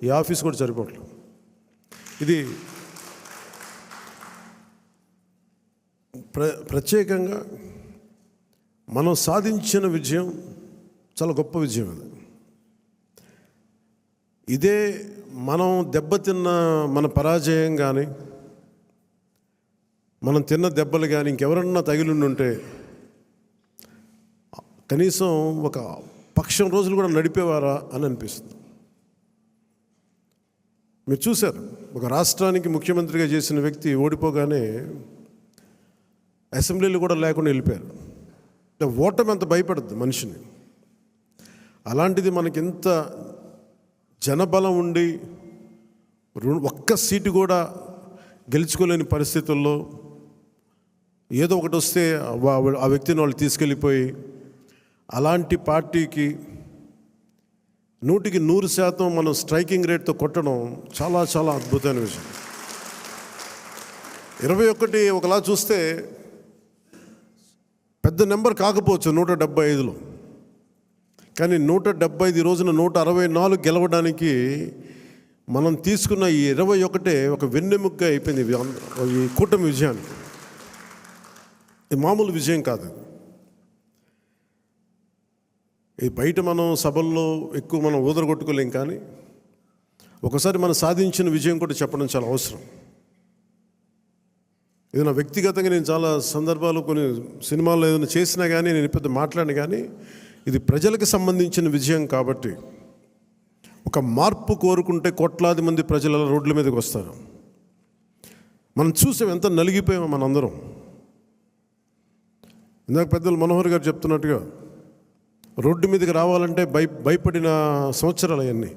ఈ ఆఫీస్ కూడా సరిపోవట్లేదు. ఇది ప్రత్యేకంగా మనం సాధించిన విజయం చాలా గొప్ప విజయం. అది ఇదే మనం దెబ్బతిన్న మన పరాజయం కానీ, మనం తిన్న దెబ్బలు కానీ ఇంకెవరన్నా తగిలిండుంటే కనీసం ఒక పక్షం రోజులు కూడా నడిపేవారా అని అనిపిస్తుంది. మీరు చూశారు, ఒక రాష్ట్రానికి ముఖ్యమంత్రిగా చేసిన వ్యక్తి ఓడిపోగానే అసెంబ్లీలు కూడా లేకుండా వెళ్ళిపోయారు. అంటే ఓటమి అంత భయపడుతుంది మనిషిని. అలాంటిది మనకింత జనబలం ఉండి ఒక్క సీటు కూడా గెలుచుకోలేని పరిస్థితుల్లో ఏదో ఒకటి వస్తే ఆ వ్యక్తిని వాళ్ళు తీసుకెళ్ళిపోయి అలాంటి పార్టీకి 100% మనం స్ట్రైకింగ్ రేట్తో కొట్టడం చాలా చాలా అద్భుతమైన విషయం. 21 ఒకలా చూస్తే పెద్ద నెంబర్ కాకపోవచ్చు 175లో, కానీ 175 ఈ రోజున 164 గెలవడానికి మనం తీసుకున్న ఈ 21 ఒక వెన్నెముగ్గా అయిపోయింది ఈ కూటమి విజయానికి. ఇది మామూలు విజయం కాదు. ఈ బయట మనం సభల్లో ఎక్కువ మనం ఊదరగొట్టుకోలేం, కానీ ఒకసారి మనం సాధించిన విజయం కూడా చెప్పడం చాలా అవసరం. ఇది నా వ్యక్తిగతంగా నేను చాలా సందర్భాలు కొన్ని సినిమాల్లో ఏదైనా చేసినా కానీ నేను పెద్ద మాట్లాడిన, కానీ ఇది ప్రజలకు సంబంధించిన విజయం కాబట్టి ఒక మార్పు కోరుకుంటే కోట్లాది మంది ప్రజల రోడ్ల మీదకి వస్తారు. మనం చూసాం ఎంత నలిగిపోయామో మనందరం. ఇందాక పెద్దలు మనోహర్ గారు చెప్తున్నట్టుగా రోడ్డు మీదకి రావాలంటే భయపడిన సంవత్సరాలు అవన్నీ.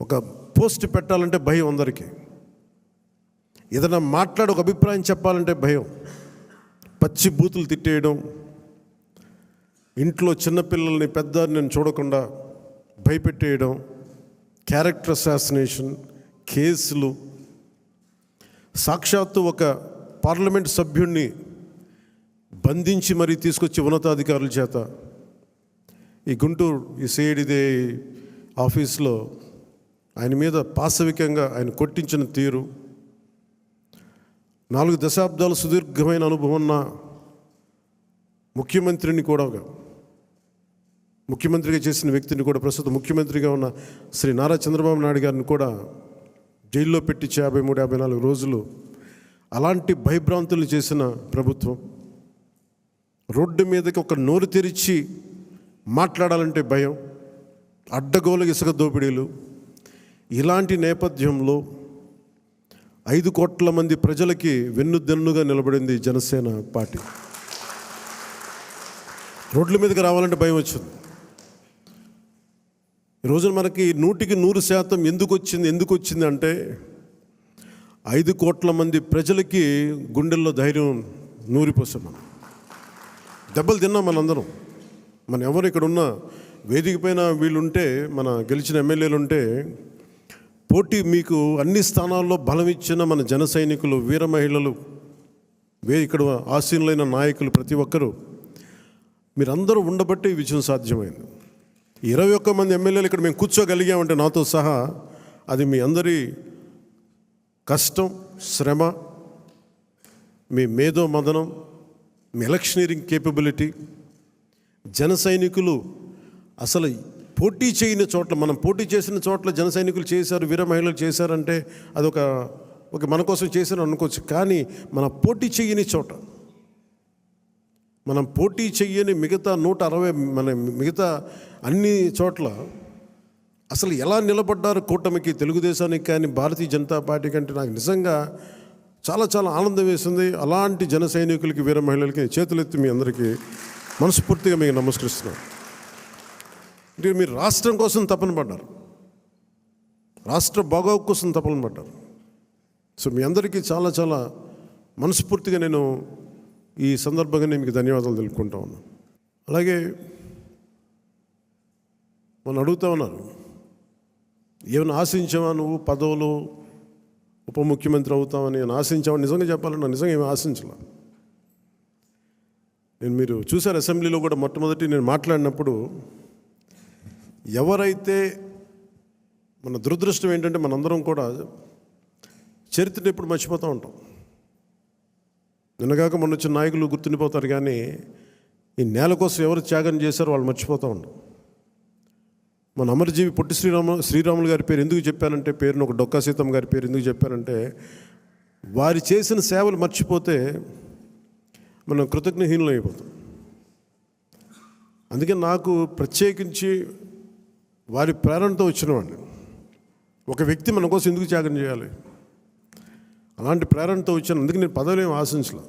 ఒక పోస్ట్ పెట్టాలంటే భయం అందరికీ. ఏదైనా ఒక అభిప్రాయం చెప్పాలంటే భయం. పచ్చి బూతులు తిట్టేయడం, ఇంట్లో చిన్నపిల్లల్ని పెద్దాన్ని చూడకుండా భయపెట్టేయడం, క్యారెక్టర్ అసాసినేషన్ కేసులు, సాక్షాత్తు ఒక పార్లమెంట్ సభ్యుడిని బంధించి మరీ తీసుకొచ్చి ఉన్నతాధికారుల చేత ఈ గుంటూరు ఈ సిఐడిదే ఆఫీస్లో ఆయన మీద పాశవికంగా ఆయన కొట్టించిన తీరు, 4 దశాబ్దాలు సుదీర్ఘమైన అనుభవం ఉన్న ముఖ్యమంత్రిని కూడా, ముఖ్యమంత్రిగా చేసిన వ్యక్తిని కూడా, ప్రస్తుతం ముఖ్యమంత్రిగా ఉన్న శ్రీ నారా చంద్రబాబు నాయుడు గారిని కూడా జైల్లో పెట్టి 53-54 రోజులు అలాంటి భయభ్రాంతులు చేసిన ప్రభుత్వం. రోడ్డు మీదకి ఒక నోరు తెరిచి మాట్లాడాలంటే భయం, అడ్డగోలు ఇసుక దోపిడీలు. ఇలాంటి నేపథ్యంలో 5 కోట్ల మంది ప్రజలకి వెన్నుదన్నుగా నిలబడింది జనసేన పార్టీ. రోడ్ల మీదకి రావాలంటే భయం వచ్చింది. ఈరోజు మనకి 100% ఎందుకు వచ్చింది అంటే 5 కోట్ల మంది ప్రజలకి గుండెల్లో ధైర్యం నూరిపోసాం. మనం దెబ్బలు తిన్నాం మనందరం. మనం ఎవరు ఇక్కడ ఉన్నా వేదిక పైన వీళ్ళుంటే, మన గెలిచిన ఎమ్మెల్యేలు ఉంటే, పోటీ మీకు అన్ని స్థానాల్లో బలం ఇచ్చిన మన జన సైనికులు, వీర మహిళలు, ఇక్కడ ఆసీనులైన నాయకులు ప్రతి ఒక్కరూ మీరందరూ ఉండబట్టే ఈ విజయం సాధ్యమైంది. 21 మంది ఎమ్మెల్యేలు ఇక్కడ మేము కూర్చోగలిగామంటే నాతో సహా, అది మీ అందరి కష్టం, శ్రమ, మీ మేధో మదనం, మీ ఎలక్షనీరింగ్ కేపబిలిటీ. జన సైనికులు అసలు పోటీ చేయని చోట్ల, మనం పోటీ చేసిన చోట్ల జన సైనికులు చేశారు, వీర మహిళలు చేశారంటే అదొక మన కోసం చేశారు అనుకోవచ్చు. కానీ మన పోటీ చేయని చోట, మనం పోటీ చెయ్యని మిగతా 160 మన మిగతా అన్ని చోట్ల అసలు ఎలా నిలబడ్డారు కూటమికి, తెలుగుదేశానికి కానీ భారతీయ జనతా పార్టీ కంటే నాకు నిజంగా చాలా చాలా ఆనందం వేసింది. అలాంటి జన సైనికులకి, వీర మహిళలకి చేతులెత్తి మీ అందరికీ మనస్ఫూర్తిగా మీకు నమస్కరిస్తున్నాను. అంటే మీరు రాష్ట్రం కోసం తపన పడ్డారు, రాష్ట్ర బాగోగు కోసం తపన పడ్డారు. సో మీ అందరికీ చాలా చాలా మనస్ఫూర్తిగా నేను ఈ సందర్భంగా నేను మీకు ధన్యవాదాలు తెలుపుకుంటా ఉన్నాను. అలాగే మనం అడుగుతా ఉన్నారు, ఏమైనా ఆశించావా నువ్వు, పదవులు, ఉప ముఖ్యమంత్రి అవుతామని ఆశించావా? నిజంగా చెప్పాలన్నా నిజంగా ఏమి ఆశించాల. మీరు చూశారు అసెంబ్లీలో కూడా మొట్టమొదటి నేను మాట్లాడినప్పుడు, ఎవరైతే, మన దురదృష్టం ఏంటంటే మనందరం కూడా చరిత్రను ఎప్పుడు మర్చిపోతూ ఉంటాం. నిన్నగాక మొన్న వచ్చిన నాయకులు గుర్తుండిపోతారు, కానీ ఈ నేల కోసం ఎవరు త్యాగం చేశారో వాళ్ళు మర్చిపోతూ ఉంటాం. మన అమరజీవి పొట్టి శ్రీరాములు గారి పేరు ఎందుకు చెప్పానంటే, పేరును ఒక డొక్కా సీతమ్మ గారి పేరు ఎందుకు చెప్పానంటే, వారి చేసిన సేవలు మర్చిపోతే మనం కృతజ్ఞహీనులు అయిపోతాం. అందుకే నాకు ప్రత్యేకించి వారి ప్రేరణతో వచ్చినవాడిని. ఒక వ్యక్తి మన కోసం ఎందుకు త్యాగం చేయాలి, అలాంటి ప్రేరణతో వచ్చాను. అందుకే నేను పదవులు ఏమి ఆశించలే.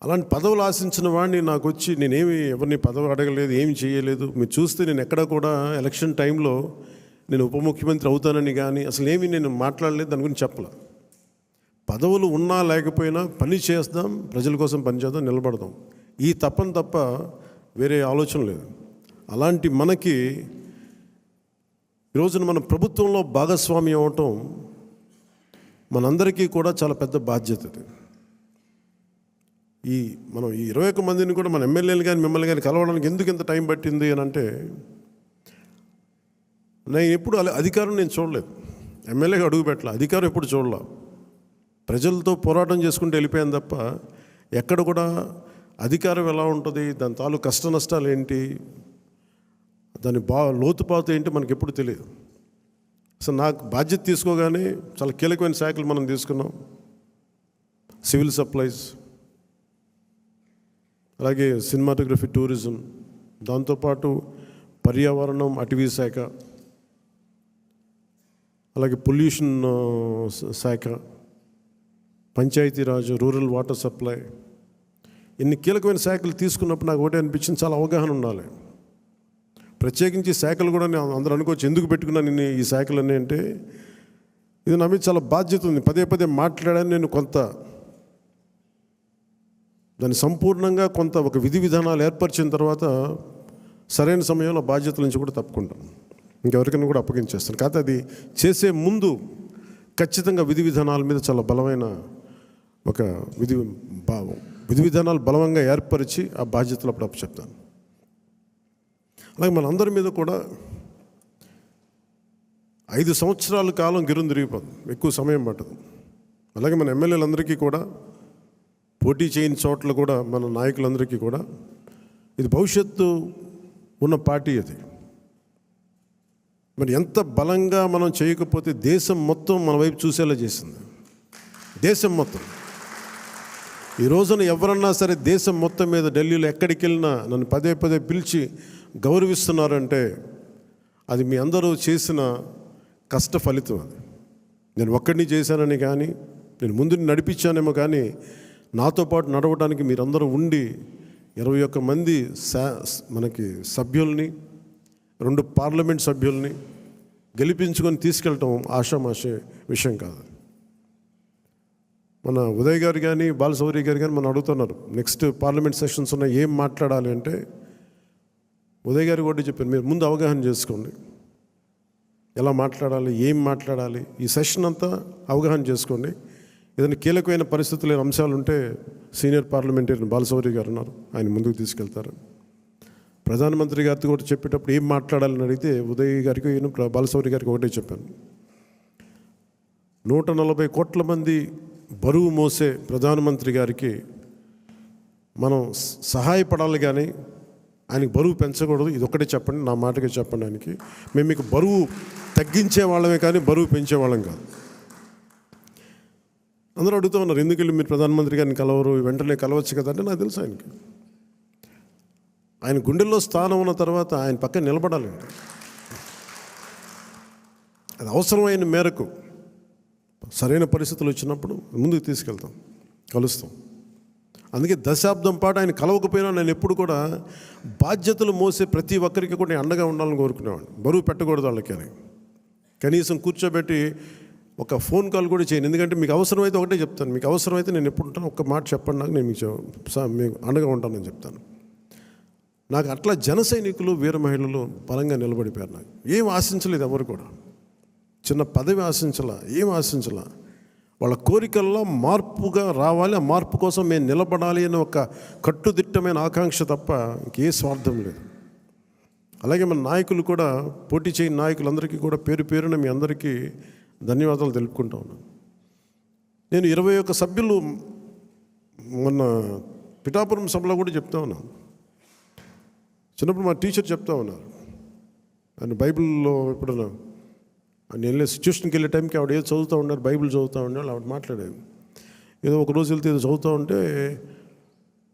అలాంటి పదవులు ఆశించిన వాడిని నాకు వచ్చి నేనేమి ఎవరిని పదవి అడగలేదు, ఏమి చేయలేదు. మీరు చూస్తే నేను ఎక్కడ కూడా ఎలక్షన్ టైంలో నేను ఉప ముఖ్యమంత్రి అవుతానని కానీ అసలు ఏమీ నేను మాట్లాడలేదు, దాని గురించి చెప్పలే. పదవులు ఉన్నా లేకపోయినా పని చేద్దాం, ప్రజల కోసం పనిచేద్దాం, నిలబడదాం, ఈ తప్ప వేరే ఆలోచన లేదు. అలాంటి మనకి ఈరోజున మన ప్రభుత్వంలో భాగస్వామి అవ్వటం మనందరికీ కూడా చాలా పెద్ద బాధ్యత. మనం ఈ 21 మందిని కూడా మన ఎమ్మెల్యేలు కానీ మిమ్మల్ని కానీ కలవడానికి ఎందుకు ఇంత టైం పట్టింది అని అంటే, నేను ఎప్పుడు అధికారం నేను చూడలేదు, ఎమ్మెల్యేగా అడుగు పెట్టలే, అధికారం ఎప్పుడు చూడలే. ప్రజలతో పోరాటం చేసుకుంటూ వెళ్ళిపోయాను తప్ప ఎక్కడ కూడా అధికారం ఎలా ఉంటుంది, దాని తాలూకు కష్ట నష్టాలు ఏంటి, దాని లోతుపాతు ఏంటి మనకి ఎప్పుడు తెలియదు. అసలు నాకు బాధ్యత తీసుకోగానే చాలా కీలకమైన శాఖలు మనం తీసుకున్నాం. సివిల్ సప్లైస్, అలాగే సినిమాటోగ్రఫీ, టూరిజం, దాంతోపాటు పర్యావరణం, అటవీ శాఖ, అలాగే పొల్యూషన్ శాఖ, పంచాయతీరాజ్, రూరల్ వాటర్ సప్లై, ఇన్ని కీలకమైన శాఖలు తీసుకున్నప్పుడు నాకు ఒకటే అనిపించింది, చాలా అవగాహన ఉండాలి. ప్రత్యేకించి శాఖలు కూడా నేను అందరూ అనుకోవచ్చు ఎందుకు పెట్టుకున్నాను నేను ఈ శాఖలన్నీ అంటే, ఇది నా మీద చాలా బాధ్యత ఉంది. పదే మాట్లాడాను నేను. కొంత దాన్ని సంపూర్ణంగా కొంత ఒక విధి విధానాలు ఏర్పరిచిన తర్వాత సరైన సమయంలో బాధ్యతల నుంచి కూడా తప్పుకుంటాను, ఇంకెవరికైనా కూడా అప్పగించేస్తాను. కాకపోతే అది చేసే ముందు ఖచ్చితంగా విధి విధానాల మీద చాలా బలమైన ఒక విధి విధానాలు బలంగా ఏర్పరిచి ఆ బాధ్యతలు అప్పుడు అప్పచెప్తాను. అలాగే మనందరి మీద కూడా 5 సంవత్సరాల కాలం గిరుని తిరిగిపోతుంది, ఎక్కువ సమయం పట్టదు. అలాగే మన ఎమ్మెల్యేలందరికీ కూడా, పోటీ చేయని చోట్ల కూడా మన నాయకులందరికీ కూడా ఇది భవిష్యత్తు ఉన్న పార్టీ. అది మరి ఎంత బలంగా మనం చేయకపోతే దేశం మొత్తం మన వైపు చూసేలా చేసింది. దేశం మొత్తం ఈ రోజున ఎవరన్నా సరే దేశం మొత్తం మీద ఢిల్లీలో ఎక్కడికి వెళ్ళినా నన్ను పదే పిలిచి గౌరవిస్తున్నారంటే అది మీ అందరూ చేసిన కష్ట ఫలితం. అది నేను ఒక్కడిని చేశానని కానీ, నేను ముందు నడిపించానేమో కానీ, నాతో పాటు నడవడానికి మీరందరూ ఉండి 21 మంది మనకి సభ్యుల్ని, 2 పార్లమెంట్ సభ్యుల్ని గెలిపించుకొని తీసుకెళ్ళటం ఆషామాషే విషయం కాదు. మన ఉదయ్ గారు కానీ బాలశౌరి గారు కానీ మనం అడుగుతున్నారు నెక్స్ట్ పార్లమెంట్ సెషన్స్ ఉన్నాయి, ఏం మాట్లాడాలి అంటే ఉదయ్ గారు కూడా చెప్పారు, మీరు ముందు అవగాహన చేసుకోండి, ఎలా మాట్లాడాలి, ఏం మాట్లాడాలి, ఈ సెషన్ అంతా అవగాహన చేసుకోండి. ఏదైనా కీలకమైన పరిస్థితులు అంశాలు ఉంటే సీనియర్ పార్లమెంటరీయన్ బాలశౌరి గారు ఉన్నారు, ఆయన ముందుకు తీసుకెళ్తారు. ప్రధానమంత్రి గారితో కూడా చెప్పేటప్పుడు ఏం మాట్లాడాలని అడిగితే ఉదయ్ గారికి బాలశౌరి గారికి ఒకటే చెప్పాను, 140 కోట్ల మంది బరువు మోసే ప్రధానమంత్రి గారికి మనం సహాయపడాలి కానీ ఆయనకి బరువు పెంచకూడదు. ఇది ఒక్కటే చెప్పండి, నా మాటగా చెప్పండి ఆయనకి. మేము మీకు బరువు తగ్గించే వాళ్ళమే కానీ బరువు పెంచే వాళ్ళం కాదు. అందరూ అడుగుతూ ఉన్నారు, ఎందుకు వెళ్ళి మీరు ప్రధానమంత్రి గారిని కలవరు, వెంటనే కలవచ్చు కదా అంటే నాకు తెలుసు ఆయనకి ఆయన గుండెల్లో స్థానం ఉన్న తర్వాత ఆయన పక్కన నిలబడాలండి. అది అవసరమైన మేరకు సరైన పరిస్థితులు వచ్చినప్పుడు ముందుకు తీసుకెళ్తాం, కలుస్తాం. అందుకే దశాబ్దం పాటు ఆయన కలవకపోయినా నేను ఎప్పుడు కూడా బాధ్యతలు మోసే ప్రతి ఒక్కరికి కూడా నేను అండగా ఉండాలని కోరుకునేవాడిని. బరువు పెట్టకూడదు వాళ్ళకి అని కనీసం కూర్చోబెట్టి ఒక ఫోన్ కాల్ కూడా చేయను. ఎందుకంటే మీకు అవసరమైతే ఒకటే చెప్తాను, మీకు అవసరమైతే నేను ఎప్పుడు ఉంటాను ఒక్క మాట చెప్పండి నాకు, నేను మీకు అండగా ఉంటానని చెప్తాను. నాకు అట్లా జన సైనికులు వీర మహిళలు బలంగా నిలబడిపోయారు. నాకు ఏం ఆశించలేదు, ఎవరు కూడా చిన్న పదవి ఆశించలా, ఏం ఆశించలా. వాళ్ళ కోరికల్లో మార్పుగా రావాలి, ఆ మార్పు కోసం మేము నిలబడాలి అని ఒక కట్టుదిట్టమైన ఆకాంక్ష తప్ప ఇంకే స్వార్థం లేదు. అలాగే మన నాయకులు కూడా, పోటీ చేయని నాయకులందరికీ కూడా పేరు పేరున మీ అందరికీ ధన్యవాదాలు తెలుపుకుంటా ఉన్నాను. నేను 21 సభ్యులు మొన్న పిఠాపురం సభలో కూడా చెప్తా ఉన్నాను. చిన్నప్పుడు మా టీచర్ చెప్తా ఉన్నారు, ఆయన బైబిల్లో ఎప్పుడన్నా నేను సిచ్యువేషన్కి వెళ్ళే టైంకి ఆవిడ ఏదో చదువుతూ ఉన్నారు, బైబిల్ చదువుతూ ఉన్నారు. ఆవిడ మాట్లాడేది ఏదో ఒక రోజు వెళ్తే ఏదో చదువుతూ ఉంటే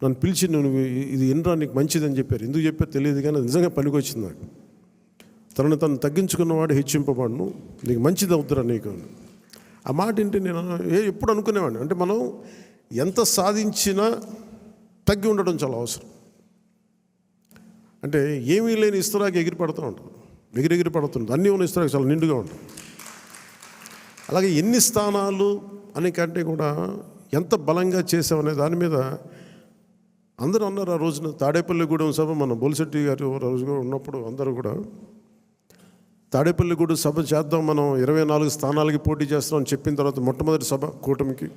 నన్ను పిలిచి నువ్వు ఇది ఎన్రా నీకు మంచిదని చెప్పారు. ఎందుకు చెప్పారు తెలియదు కానీ నిజంగా పనికి వచ్చింది నాకు. తను తగ్గించుకున్నవాడు హెచ్చింపబడును, నీకు మంచిది అవుతురా నీకు. ఆ మాట ఏంటి నేను ఎప్పుడు అనుకునేవాడిని, అంటే మనం ఎంత సాధించినా తగ్గి ఉండడం చాలా అవసరం. అంటే ఏమీ లేని ఇస్తరాకి ఎగిరి పడుతూ ఉంటుంది, ఎగిరెగిరి పడుతుంది. అన్నీ ఉన్న ఇస్తరాకి చాలా నిండుగా ఉంటుంది. అలాగే ఎన్ని స్థానాలు అని కంటే కూడా ఎంత బలంగా చేసామనే దాని మీద అందరూ అన్నారు. ఆ రోజున తాడేపల్లిగూడెం సభ మన బొలిశెట్టి గారు రోజుగా ఉన్నప్పుడు అందరూ కూడా తాడేపల్లిగూడెం సభ చేద్దాం, మనం 24 స్థానాలకి పోటీ చేస్తాం అని చెప్పిన తర్వాత మొట్టమొదటి సభ కూటమికి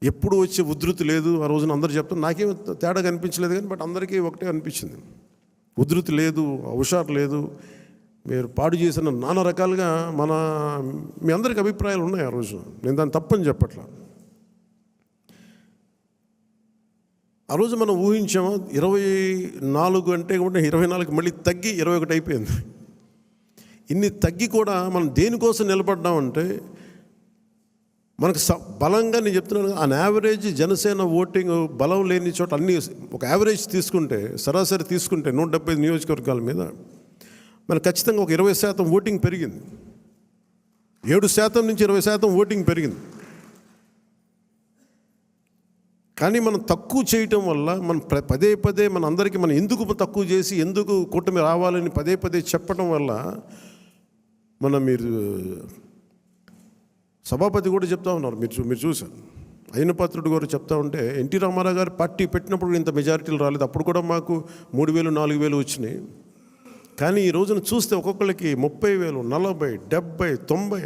ఎప్పుడు వచ్చే ఉధృతి లేదు. ఆ రోజున అందరూ చెప్తారు, నాకేం తేడా కనిపించలేదు కానీ బట్ అందరికీ ఒకటే అనిపించింది, ఉధృతి లేదు, హుషారు లేదు, మీరు పాడు చేసిన నానా రకాలుగా మీ అందరికి అభిప్రాయాలు ఉన్నాయి. ఆ రోజు నేను దాన్ని తప్పని చెప్పట్లా. ఆ రోజు మనం ఊహించాము 24 అంటే కూడా 24 మళ్ళీ తగ్గి 21 అయిపోయింది. ఇన్ని తగ్గి కూడా మనం దేనికోసం నిలబడ్డామంటే మనకు బలంగా, నేను చెప్తున్నాను, ఆన్ యావరేజ్ జనసేన ఓటింగ్ బలం లేని చోట అన్ని ఒక యావరేజ్ తీసుకుంటే, సరాసరి తీసుకుంటే 170 నియోజకవర్గాల మీద మనకు ఖచ్చితంగా ఒక 20% ఓటింగ్ పెరిగింది. 7% నుంచి 20% ఓటింగ్ పెరిగింది. కానీ మనం తక్కువ చేయటం వల్ల మనం పదే పదే మన అందరికీ మనం ఎందుకు తక్కువ చేసి ఎందుకు కూటమి రావాలని పదే పదే చెప్పడం వల్ల మీరు సభాపతి కూడా చెప్తా ఉన్నారు, మీరు చూశారు, అయినపాత్రుడు గారు చెప్తా ఉంటే ఎన్టీ రామారావు గారు పార్టీ పెట్టినప్పుడు ఇంత మెజారిటీలు రాలేదు, అప్పుడు కూడా మాకు 3,000 4,000 వచ్చినాయి. కానీ ఈ రోజున చూస్తే ఒక్కొక్కరికి 30,000 40 70 90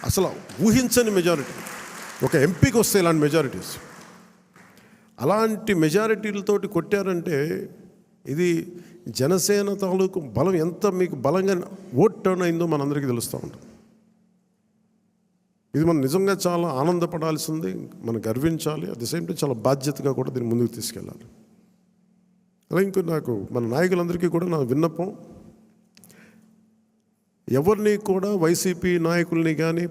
అసలు ఊహించని మెజారిటీ. ఒక ఎంపీకి వస్తే ఇలాంటి మెజారిటీస్, అలాంటి మెజారిటీలతోటి కొట్టారంటే ఇది జనసేన తాలూకు బలం ఎంత మీకు బలంగా ఓట్ టర్న్ అయిందో మనందరికీ తెలుస్తూ ఉంటుంది. ఇది మనం నిజంగా చాలా ఆనందపడాల్సింది, మనం గర్వించాలి. అట్ ది సేమ్ టైం చాలా బాధ్యతగా కూడా దీన్ని ముందుకు తీసుకెళ్ళాలి. అలాగే ఇంకో నాకు మన నాయకులందరికీ కూడా నా విన్నపం, ఎవరిని కూడా వైసీపీ నాయకుల్ని కానీ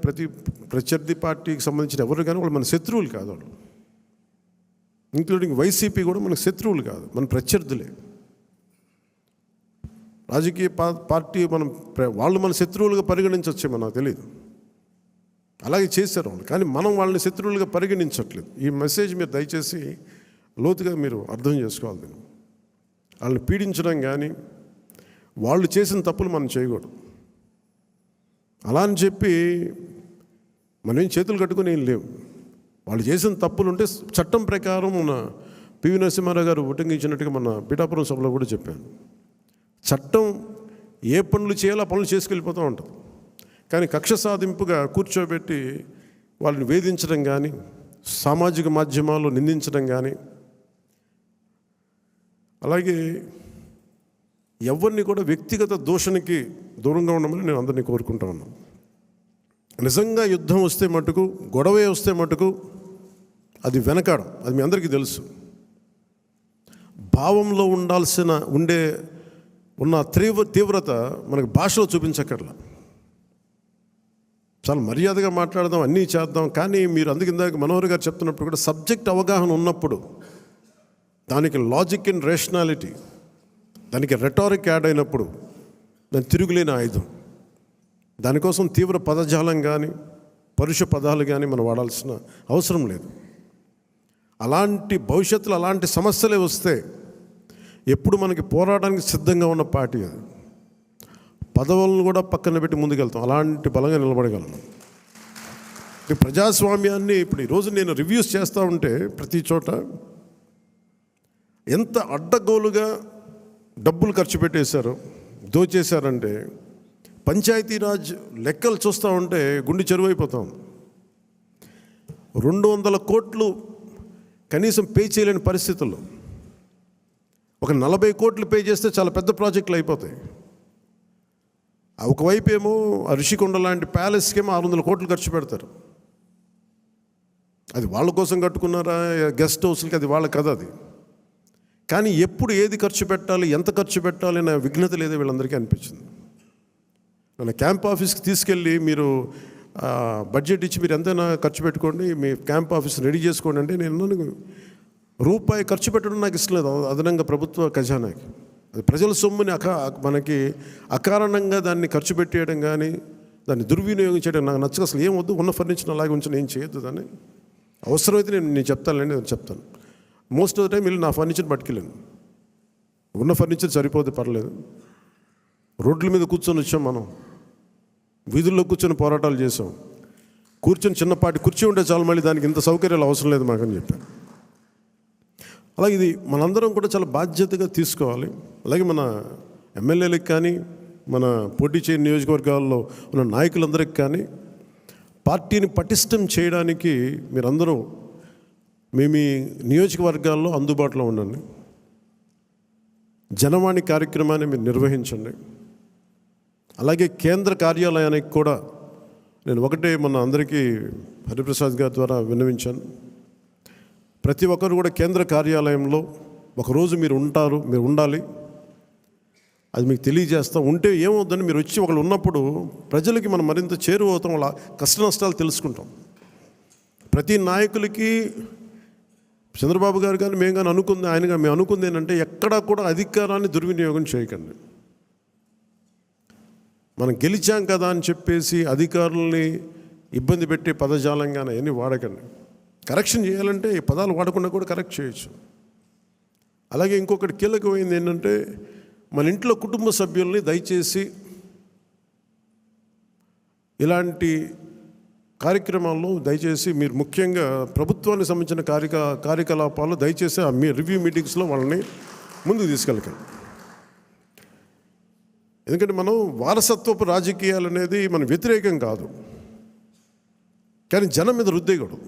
ప్రత్యర్థి పార్టీకి సంబంధించిన ఎవరు కానీ వాళ్ళు మన శత్రువులు కాదు. వాళ్ళు ఇంక్లూడింగ్ వైసీపీ కూడా మనకు శత్రువులు కాదు, మన ప్రత్యర్థులే. రాజకీయ పార్టీ వాళ్ళు మన శత్రువులుగా పరిగణించవచ్చేమో నాకు తెలియదు, అలాగే చేశారు వాళ్ళు. కానీ మనం వాళ్ళని శత్రువులుగా పరిగణించట్లేదు. ఈ మెసేజ్ మీరు దయచేసి లోతుగా మీరు అర్థం చేసుకోవాలి. వాళ్ళని పీడించడం కానీ వాళ్ళు చేసిన తప్పులు మనం చేయకూడదు. అలా అని చెప్పి మనం ఏం చేతులు కట్టుకుని ఏం లేవు. వాళ్ళు చేసిన తప్పులుంటే చట్టం ప్రకారం మన పివి నరసింహారావు గారు ఉటంకించినట్టుగా మన పిఠాపురం సభలో కూడా చెప్పాను. చట్టం ఏ పనులు చేయాలో ఆ పనులు చేసుకెళ్ళిపోతూ ఉంటుంది. కానీ కక్ష సాధింపుగా కూర్చోబెట్టి వాళ్ళని వేధించడం కానీ, సామాజిక మాధ్యమాల్లో నిందించడం కానీ, అలాగే ఎవరిని కూడా వ్యక్తిగత దూషణకి దూరంగా ఉండమని నేను అందరినీ కోరుకుంటా ఉన్నాను. నిజంగా యుద్ధం వస్తే మటుకు, గొడవే వస్తే మటుకు అది వెనకాడం, అది మీ అందరికీ తెలుసు. భావంలో ఉన్న తీవ్రత మనకు భాషలో చూపించక్కర్లా. చాలా మర్యాదగా మాట్లాడదాం, అన్నీ చేద్దాం. కానీ మీరు అందుకిందాక మనోహర్ గారు చెప్తున్నప్పుడు కూడా సబ్జెక్ట్ అవగాహన ఉన్నప్పుడు, దానికి లాజిక్ అండ్ రేషనాలిటీ, దానికి రెటారిక్ యాడ్ అయినప్పుడు దాని తిరుగులేని ఆయుధం. దానికోసం తీవ్ర పదజాలం కానీ, పరుష పదాలు కానీ మనం వాడాల్సిన అవసరం లేదు. అలాంటి భవిష్యత్తులో అలాంటి సమస్యలే వస్తే ఎప్పుడు మనకి పోరాటానికి సిద్ధంగా ఉన్న పార్టీ అది. పదవులను కూడా పక్కన పెట్టి ముందుకెళ్తాం, అలాంటి బలంగా నిలబడగలం. ఈ ప్రజాస్వామ్యాన్ని ఇప్పుడు ఈరోజు నేను రివ్యూస్ చేస్తూ ఉంటే ప్రతి చోట ఎంత అడ్డగోలుగా డబ్బులు ఖర్చు పెట్టేశారో, దోచేశారంటే, పంచాయతీరాజ్ లెక్కలు చూస్తూ ఉంటే గుండె చెరువైపోతాం. 200 కోట్లు కనీసం పే చేయలేని పరిస్థితుల్లో ఒక 40 కోట్లు పే చేస్తే చాలా పెద్ద ప్రాజెక్టులు అయిపోతాయి. ఒకవైపు ఏమో రిషికొండ లాంటి ప్యాలెస్కేమో 600 కోట్లు ఖర్చు పెడతారు. అది వాళ్ళ కోసం కట్టుకున్నారా, గెస్ట్ హౌస్లకి, అది వాళ్ళ కథ అది. కానీ ఎప్పుడు ఏది ఖర్చు పెట్టాలి, ఎంత ఖర్చు పెట్టాలి అనే విఘ్నత లేదో వీళ్ళందరికీ అనిపించింది. నన్ను క్యాంప్ ఆఫీస్కి తీసుకెళ్ళి మీరు బడ్జెట్ ఇచ్చి మీరు ఎంతైనా ఖర్చు పెట్టుకోండి, మీ క్యాంప్ ఆఫీస్ రెడీ చేసుకోండి అంటే నేను రూపాయి ఖర్చు పెట్టడం నాకు ఇష్టం లేదు అదనంగా ప్రభుత్వ ఖజానాకి. అది ప్రజల సొమ్ముని మనకి అకారణంగా దాన్ని ఖర్చు పెట్టేయడం కానీ, దాన్ని దుర్వినియోగం చేయడం నాకు నచ్చక. అసలు ఏం వద్దు, ఉన్న ఫర్నిచర్ అలాగే ఉంచి ఏం చేయొద్దు. దాన్ని అవసరమైతే నేను చెప్తానులేండి, నేను చెప్తాను. మోస్ట్ ఆఫ్ ద టైం వెళ్ళి నా ఫర్నిచర్ పట్టుకెళ్ళాను. ఉన్న ఫర్నిచర్ సరిపోతే పర్లేదు. రోడ్ల మీద కూర్చొని వచ్చాం, మనం వీధుల్లో కూర్చొని పోరాటాలు చేసాం. కూర్చొని చిన్నపాటి కుర్చీ ఉంటే చాలు, మళ్ళీ దానికి ఇంత సౌకర్యాలు అవసరం లేదు మాకని చెప్పాను. అలాగే ఇది మనందరం కూడా చాలా బాధ్యతగా తీసుకోవాలి. అలాగే మన ఎమ్మెల్యేలకు కానీ, మన పోటీ చేయని నియోజకవర్గాల్లో ఉన్న నాయకులందరికీ కానీ పార్టీని పటిష్టం చేయడానికి మీరందరూ మీ నియోజకవర్గాల్లో అందుబాటులో ఉండండి. జనవాణి కార్యక్రమాన్ని మీరు నిర్వహించండి. అలాగే కేంద్ర కార్యాలయానికి కూడా నేను ఒకటే మన అందరికీ హరిప్రసాద్ గారి ద్వారా విన్నవించాను. ప్రతి ఒక్కరు కూడా కేంద్ర కార్యాలయంలో ఒకరోజు మీరు ఉండాలి. అది మీకు తెలియజేస్తాం. ఉంటే ఏమవుతుందని మీరు వచ్చి ఒకళ్ళు ఉన్నప్పుడు ప్రజలకి మనం మరింత చేరువవుతాం, వాళ్ళ కష్ట నష్టాలు తెలుసుకుంటాం. ప్రతి నాయకులకి చంద్రబాబు గారు కానీ మేము కానీ మేము అనుకుంది ఏంటంటే ఎక్కడా కూడా అధికారాన్ని దుర్వినియోగం చేయకండి. మనం గెలిచాం కదా అని చెప్పేసి అధికారుల్ని ఇబ్బంది పెట్టే పదజాలంగానే అవన్నీ వాడకండి. కరెక్షన్ చేయాలంటే ఈ పదాలు వాడకుండా కూడా కరెక్ట్ చేయొచ్చు. అలాగే ఇంకొకటి కీలకమైంది ఏంటంటే మన ఇంట్లో కుటుంబ సభ్యుల్ని దయచేసి ఇలాంటి కార్యక్రమాల్లో దయచేసి మీరు ముఖ్యంగా ప్రభుత్వానికి సంబంధించిన కార్యకలాపాలు దయచేసి మీ రివ్యూ మీటింగ్స్లో వాళ్ళని ముందుకు తీసుకెళ్ళకండి. ఎందుకంటే మనం వారసత్వపు రాజకీయాలు అనేది మన వ్యతిరేకం కాదు, కానీ జనం మీద రుద్దేయకూడదు.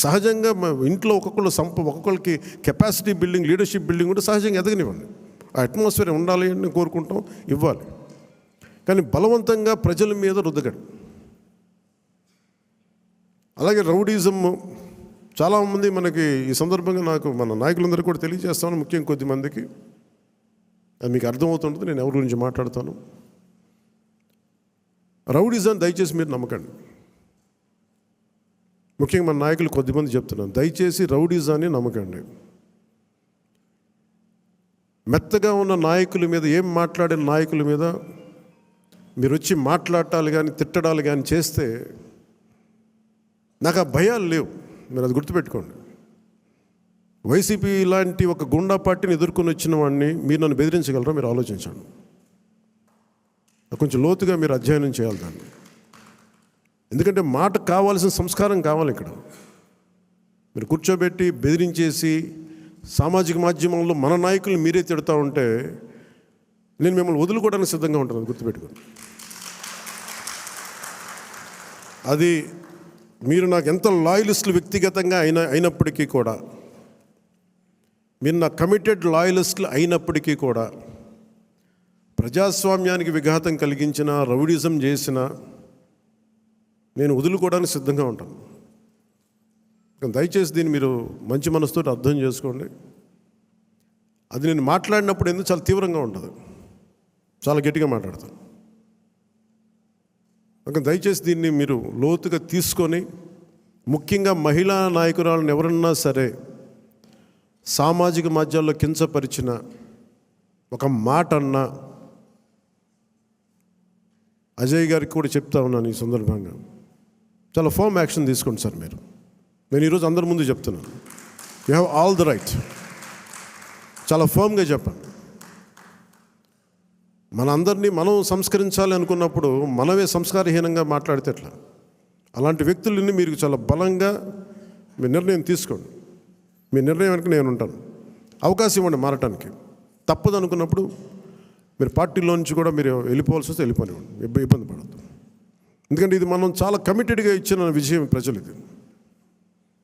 సహజంగా ఇంట్లో ఒక్కొక్కరికి కెపాసిటీ బిల్డింగ్, లీడర్షిప్ బిల్డింగ్ కూడా సహజంగా ఎదగనివ్వండి. ఆ అట్మాస్ఫియర్ ఉండాలి అని కోరుకుంటాం, ఇవ్వాలి. కానీ బలవంతంగా ప్రజల మీద రుద్దకండి. అలాగే రౌడీజం చాలామంది మనకి ఈ సందర్భంగా నాకు మన నాయకులందరూ కూడా తెలియజేస్తాను, ముఖ్యంగా కొద్దిమందికి అది మీకు అర్థమవుతుంటుంది నేను ఎవరి గురించి మాట్లాడతాను. రౌడీజం దయచేసి మీరు నమ్మకండి. ముఖ్యంగా మన నాయకులు కొద్దిమంది చెప్తున్నాను, దయచేసి రౌడీజాన్ని నమ్మకండి. మెత్తగా ఉన్న నాయకుల మీద, ఏం మాట్లాడిన నాయకుల మీద మీరు వచ్చి మాట్లాడాలి కానీ తిట్టడాలు కానీ చేస్తే నాకు ఆ భయాలు లేవు. మీరు అది గుర్తుపెట్టుకోండి. వైసీపీ లాంటి ఒక గుండా పార్టీని ఎదుర్కొని వచ్చిన వాడిని మీరు నన్ను బెదిరించగలరా? మీరు ఆలోచించండి. కొంచెం లోతుగా మీరు అధ్యయనం చేయాలి దాన్ని. ఎందుకంటే మాట కావాల్సిన సంస్కారం కావాలి. ఇక్కడ మీరు కూర్చోబెట్టి బెదిరించేసి సామాజిక మాధ్యమంలో మన నాయకుల్ని మీరే తిడతా ఉంటే నేను మిమ్మల్ని వదులుకోవడానికి సిద్ధంగా ఉంటాను, గుర్తుపెట్టుకోండి. అది మీరు నాకు ఎంత లాయలిస్టులు వ్యక్తిగతంగా అయినప్పటికీ కూడా, మీరు నా కమిటెడ్ లాయలిస్టులు అయినప్పటికీ కూడా, ప్రజాస్వామ్యానికి విఘాతం కలిగించిన, రౌడిజం చేసిన నేను వదులుకోవడానికి సిద్ధంగా ఉంటాను. దయచేసి దీన్ని మీరు మంచి మనసుతో అర్థం చేసుకోండి. అది నేను మాట్లాడినప్పుడు ఎందుకు చాలా తీవ్రంగా ఉంటుంది, చాలా గట్టిగా మాట్లాడతాను. దయచేసి దీన్ని మీరు లోతుగా తీసుకొని, ముఖ్యంగా మహిళా నాయకురాలను ఎవరన్నా సరే సామాజిక మాధ్యమాల్లో కించపరిచిన ఒక మాట అన్నా, అజయ్ గారికి కూడా చెప్తా ఉన్నాను ఈ సందర్భంగా, చాలా ఫర్మ్ యాక్షన్ తీసుకోండి సార్. నేను ఈరోజు అందరి ముందు చెప్తున్నాను, you have all the right. చాలా ఫర్మ్గా చెప్పండి. మన అందరినీ మనం సంస్కరించాలి అనుకున్నప్పుడు మనమే సంస్కారహీనంగా మాట్లాడితే ఎట్లా? అలాంటి వ్యక్తులని మీరు చాలా బలంగా మీ నిర్ణయం తీసుకోండి. మీ నిర్ణయం వెనక నేను ఉంటాను. అవకాశం ఇవ్వండి మారటానికి. తప్పదు అనుకున్నప్పుడు మీరు పార్టీలో నుంచి కూడా మీరు వెళ్ళిపోవాల్సి వస్తే వెళ్ళిపోనివ్వండి, ఇబ్బంది పడద్దు. ఎందుకంటే ఇది మనం చాలా కమిటెడ్గా ఇచ్చిన విజయం ప్రజలు. ఇది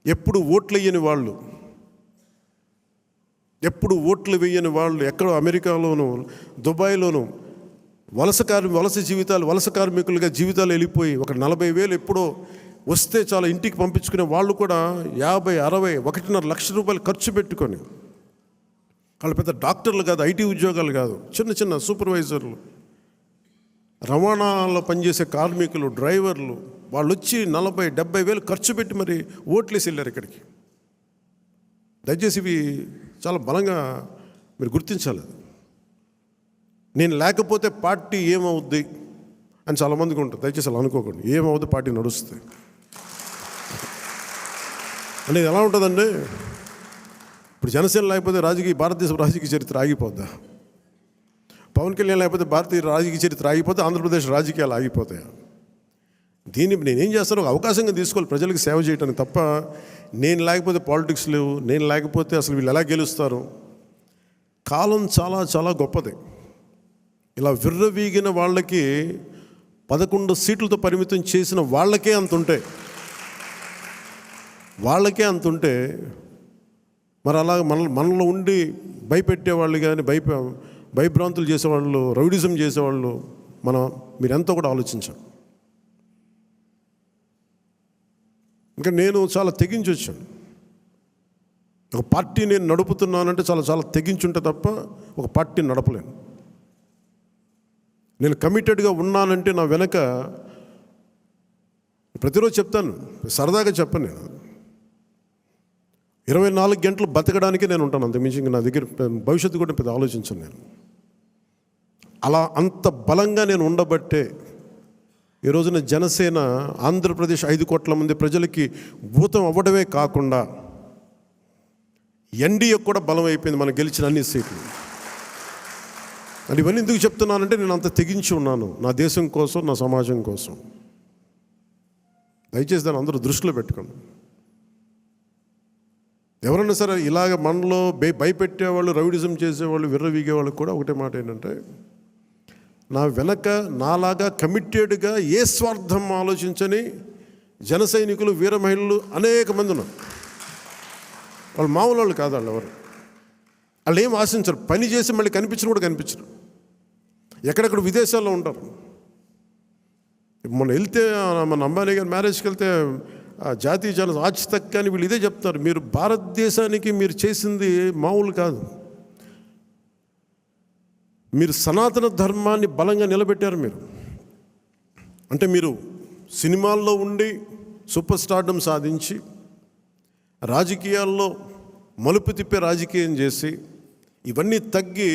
ఎప్పుడు ఓట్లు వేయని వాళ్ళు, ఎప్పుడు ఓట్లు వేయని వాళ్ళు, ఎక్కడో అమెరికాలోను దుబాయ్లోను వలస కార్మికులుగా జీవితాలు వెళ్ళిపోయి ఒక 40,000 ఎప్పుడో వస్తే చాలా ఇంటికి పంపించుకునే వాళ్ళు కూడా 50, 60, 1.5 లక్ష రూపాయలు ఖర్చు పెట్టుకొని, వాళ్ళు పెద్ద డాక్టర్లు కాదు, ఐటీ ఉద్యోగాలు కాదు, చిన్న చిన్న సూపర్వైజర్లు, రవాణాలో పనిచేసే కార్మికులు, డ్రైవర్లు, వాళ్ళు వచ్చి 40, 70,000 ఖర్చు పెట్టి మరి ఓట్లేసి వెళ్ళారు ఇక్కడికి. దయచేసి ఇవి చాలా బలంగా మీరు గుర్తించాలి. నేను లేకపోతే పార్టీ ఏమవుద్ది అని చాలామందికి ఉంటుంది. దయచేసి అలా అనుకోకండి. ఏమవుద్ది, పార్టీ నడుస్తుంది అనేది ఎలా ఉంటుందండి? ఇప్పుడు జనసేన లేకపోతే భారతదేశ రాజకీయ చరిత్ర ఆగిపోద్దా? పవన్ కళ్యాణ్ లేకపోతే భారతీయ రాజకీయ చరిత్ర ఆగిపోతే ఆంధ్రప్రదేశ్ రాజకీయాలు ఆగిపోతాయా? దీన్ని నేనేం చేస్తాను, ఒక అవకాశంగా తీసుకోవాలి ప్రజలకు సేవ చేయడానికి తప్ప, నేను లేకపోతే పాలిటిక్స్ లేవు, నేను లేకపోతే అసలు వీళ్ళు ఎలా గెలుస్తారు. కాలం చాలా చాలా గొప్పది. ఇలా విర్రవీగిన వాళ్ళకి 11 సీట్లతో పరిమితం చేసిన వాళ్ళకే అంతుంటే మరి అలా మనలో ఉండి భయపెట్టేవాళ్ళు కానీ, భయభ్రాంతులు చేసేవాళ్ళు, రౌడిజం చేసేవాళ్ళు మీరెంతో కూడా ఆలోచించాం. ఇంకా నేను చాలా తెగించి వచ్చాను. ఒక పార్టీ నేను నడుపుతున్నానంటే చాలా చాలా తెగించుంటే తప్ప ఒక పార్టీ నడపలేను. నేను కమిటెడ్గా ఉన్నానంటే నా వెనక ప్రతిరోజు చెప్తాను, సరదాగా చెప్పను. నేను 24 గంటలు బతకడానికి నేను ఉంటాను, అంతకుమించి ఇంకా నా దగ్గర భవిష్యత్తు కూడా పెద్ద ఆలోచించను నేను. అలా అంత బలంగా నేను ఉండబట్టే ఈ రోజున జనసేన ఆంధ్రప్రదేశ్ 5 కోట్ల మంది ప్రజలకి భూతం అవ్వడమే కాకుండా ఎన్డీఏ కూడా బలం అయిపోయింది, మనం గెలిచిన అన్ని సీట్లు. అది ఇవన్నీ ఎందుకు చెప్తున్నానంటే నేను అంత తెగించి ఉన్నాను నా దేశం కోసం, నా సమాజం కోసం. దయచేసి దాన్ని అందరూ దృష్టిలో పెట్టుకోండి. ఎవరైనా సరే ఇలాగ మనలో భయపెట్టేవాళ్ళు, రౌడిజం చేసేవాళ్ళు, విర్రవీగేవాళ్ళు కూడా ఒకటే మాట ఏంటంటే, నా వెనక నాలాగా కమిటెడ్గా ఏ స్వార్థం ఆలోచించని జన సైనికులు, వీర మహిళలు అనేక మంది ఉన్నారు. వాళ్ళు మామూలు వాళ్ళు కాదు. వాళ్ళు ఏం ఆశించరు. పని చేసి మళ్ళీ కూడా కనిపించరు. ఎక్కడెక్కడ విదేశాల్లో ఉంటారు. మొన్న వెళ్తే మన అంబానీ గారి మ్యారేజ్కి వెళ్తే జాతీయ జన ఆజ్ తక్ కానీ వీళ్ళు ఇదే చెప్తారు, మీరు భారతదేశానికి మీరు చేసింది మామూలు కాదు, మీరు సనాతన ధర్మాన్ని బలంగా నిలబెట్టారు. మీరు సినిమాల్లో ఉండి సూపర్ స్టార్డమ్ సాధించి రాజకీయాల్లో మలుపు తిప్పే రాజకీయం చేసి ఇవన్నీ తగ్గి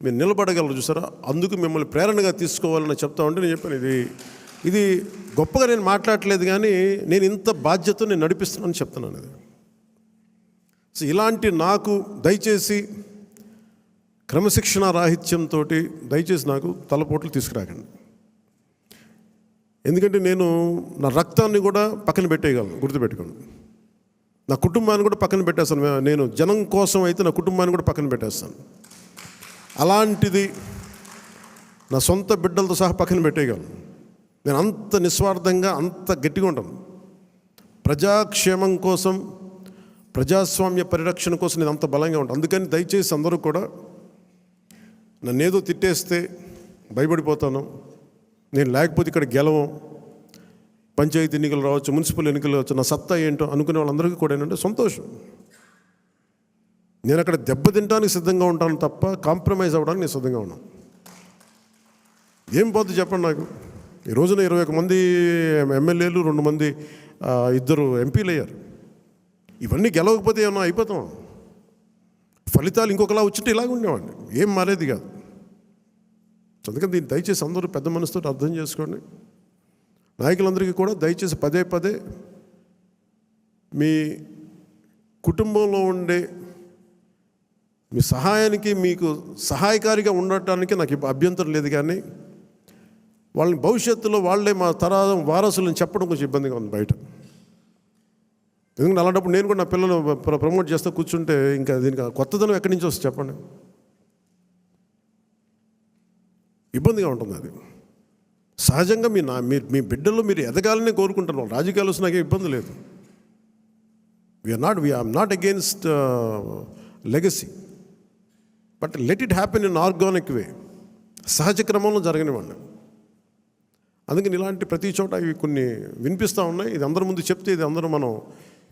మీరు నిలబడగలరు చూసారా. అందుకు మిమ్మల్ని ప్రేరణగా తీసుకోవాలని చెప్తా ఉంటే నేను చెప్పాను, ఇది గొప్పగా నేను మాట్లాడట్లేదు కానీ నేను ఇంత బాధ్యత నేను నడిపిస్తున్నానని చెప్తున్నాను. ఇది సో ఇలాంటి నాకు దయచేసి క్రమశిక్షణ రాహిత్యంతో దయచేసి నాకు తలపోట్లు తీసుకురాకండి. ఎందుకంటే నేను నా రక్తాన్ని కూడా పక్కన పెట్టేయగలను, గుర్తుపెట్టుకోండి. నా కుటుంబాన్ని కూడా పక్కన పెట్టేస్తాను. నేను జనం కోసం అయితే నా కుటుంబాన్ని కూడా పక్కన పెట్టేస్తాను. అలాంటిది నా సొంత బిడ్డలతో సహా పక్కన పెట్టేయగలను. నేను అంత నిస్వార్థంగా, అంత గట్టిగా ఉంటాను. ప్రజాక్షేమం కోసం, ప్రజాస్వామ్య పరిరక్షణ కోసం నేను అంత బలంగా ఉంటాను. అందుకని దయచేసి అందరూ కూడా నన్నేదో తిట్టేస్తే భయపడిపోతాను, నేను లేకపోతే ఇక్కడ గెలవం, పంచాయతీ ఎన్నికలు రావచ్చు, మున్సిపల్ ఎన్నికలు రావచ్చు, నా సత్తా ఏంటో అనుకునే వాళ్ళందరికీ కూడా ఏంటంటే సంతోషం. నేను అక్కడ దెబ్బతింటానికి సిద్ధంగా ఉంటాను తప్ప కాంప్రమైజ్ అవ్వడానికి నేను సిద్ధంగా ఉన్నాను. ఏం పోతుంది చెప్పండి నాకు. ఈ రోజున 21 మంది ఎమ్మెల్యేలు, 2 మంది 2 ఎంపీలు అయ్యారు. ఇవన్నీ గెలవకపోతే ఏమన్నా అయిపోతాం. ఫలితాలు ఇంకొకలా వచ్చింటే ఇలాగ ఉండేవాడిని, ఏం మారేది కాదు. అందుకని దీన్ని దయచేసి అందరూ పెద్ద మనసుతో అర్థం చేసుకోండి. నాయకులందరికీ కూడా దయచేసి పదే పదే మీ కుటుంబంలో ఉండే మీ సహాయానికి, మీకు సహాయకారిగా ఉండటానికి నాకు అభ్యంతరం లేదు, కానీ వాళ్ళని భవిష్యత్తులో వాళ్ళే మా తరం వారసులను చెప్పడం కొంచెం ఇబ్బందిగా ఉంది బయట. ఎందుకంటే అలాంటప్పుడు నేను కూడా నా పిల్లలు ప్రమోట్ చేస్తూ కూర్చుంటే ఇంకా దీనికి కొత్తదనం ఎక్కడి నుంచి వస్తుంది చెప్పండి. ఇబ్బందిగా ఉంటుంది అది. సహజంగా మీ బిడ్డలు మీరు ఎదగాలని కోరుకుంటున్నారు. రాజకీయాలు వస్తే నాకేం ఇబ్బంది లేదు. We are not against legacy, but let it happen in organic way, సహజ క్రమంలో జరగనివ్వండి. అందుకని ఇలాంటి ప్రతి చోట ఇవి కొన్ని వినిపిస్తూ ఉన్నాయి. ఇది అందరి ముందు చెప్తే ఇది అందరూ మనం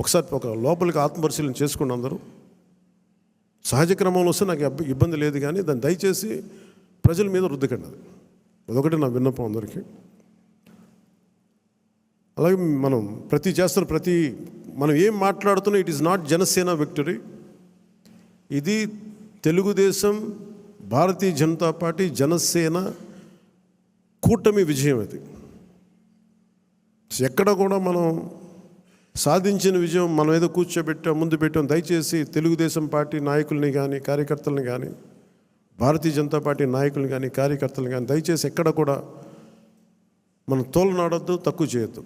ఒకసారి ఒక లోపలికి ఆత్మపరిశీలన చేసుకుని అందరూ సహజ క్రమంలో వస్తే నాకు ఇబ్బంది లేదు, కానీ దాన్ని దయచేసి ప్రజల మీద రుద్దకండి. అదొకటి నా విన్నపం అందరికీ. అలాగే మనం మనం ఏం మాట్లాడుతున్నా it is not Janasena victory. ఇది తెలుగుదేశం, భారతీయ జనతా పార్టీ, జనసేన కూటమి విజయం. అది ఎక్కడ కూడా మనం సాధించిన విజయం మనం ఏదో ముందు పెట్టాం. దయచేసి తెలుగుదేశం పార్టీ నాయకుల్ని కానీ, కార్యకర్తలని కానీ, భారతీయ జనతా పార్టీ నాయకులు కానీ, కార్యకర్తలు కానీ దయచేసి ఎక్కడ కూడా మనం తోలనాడొద్దు, తక్కువ చేయొద్దు.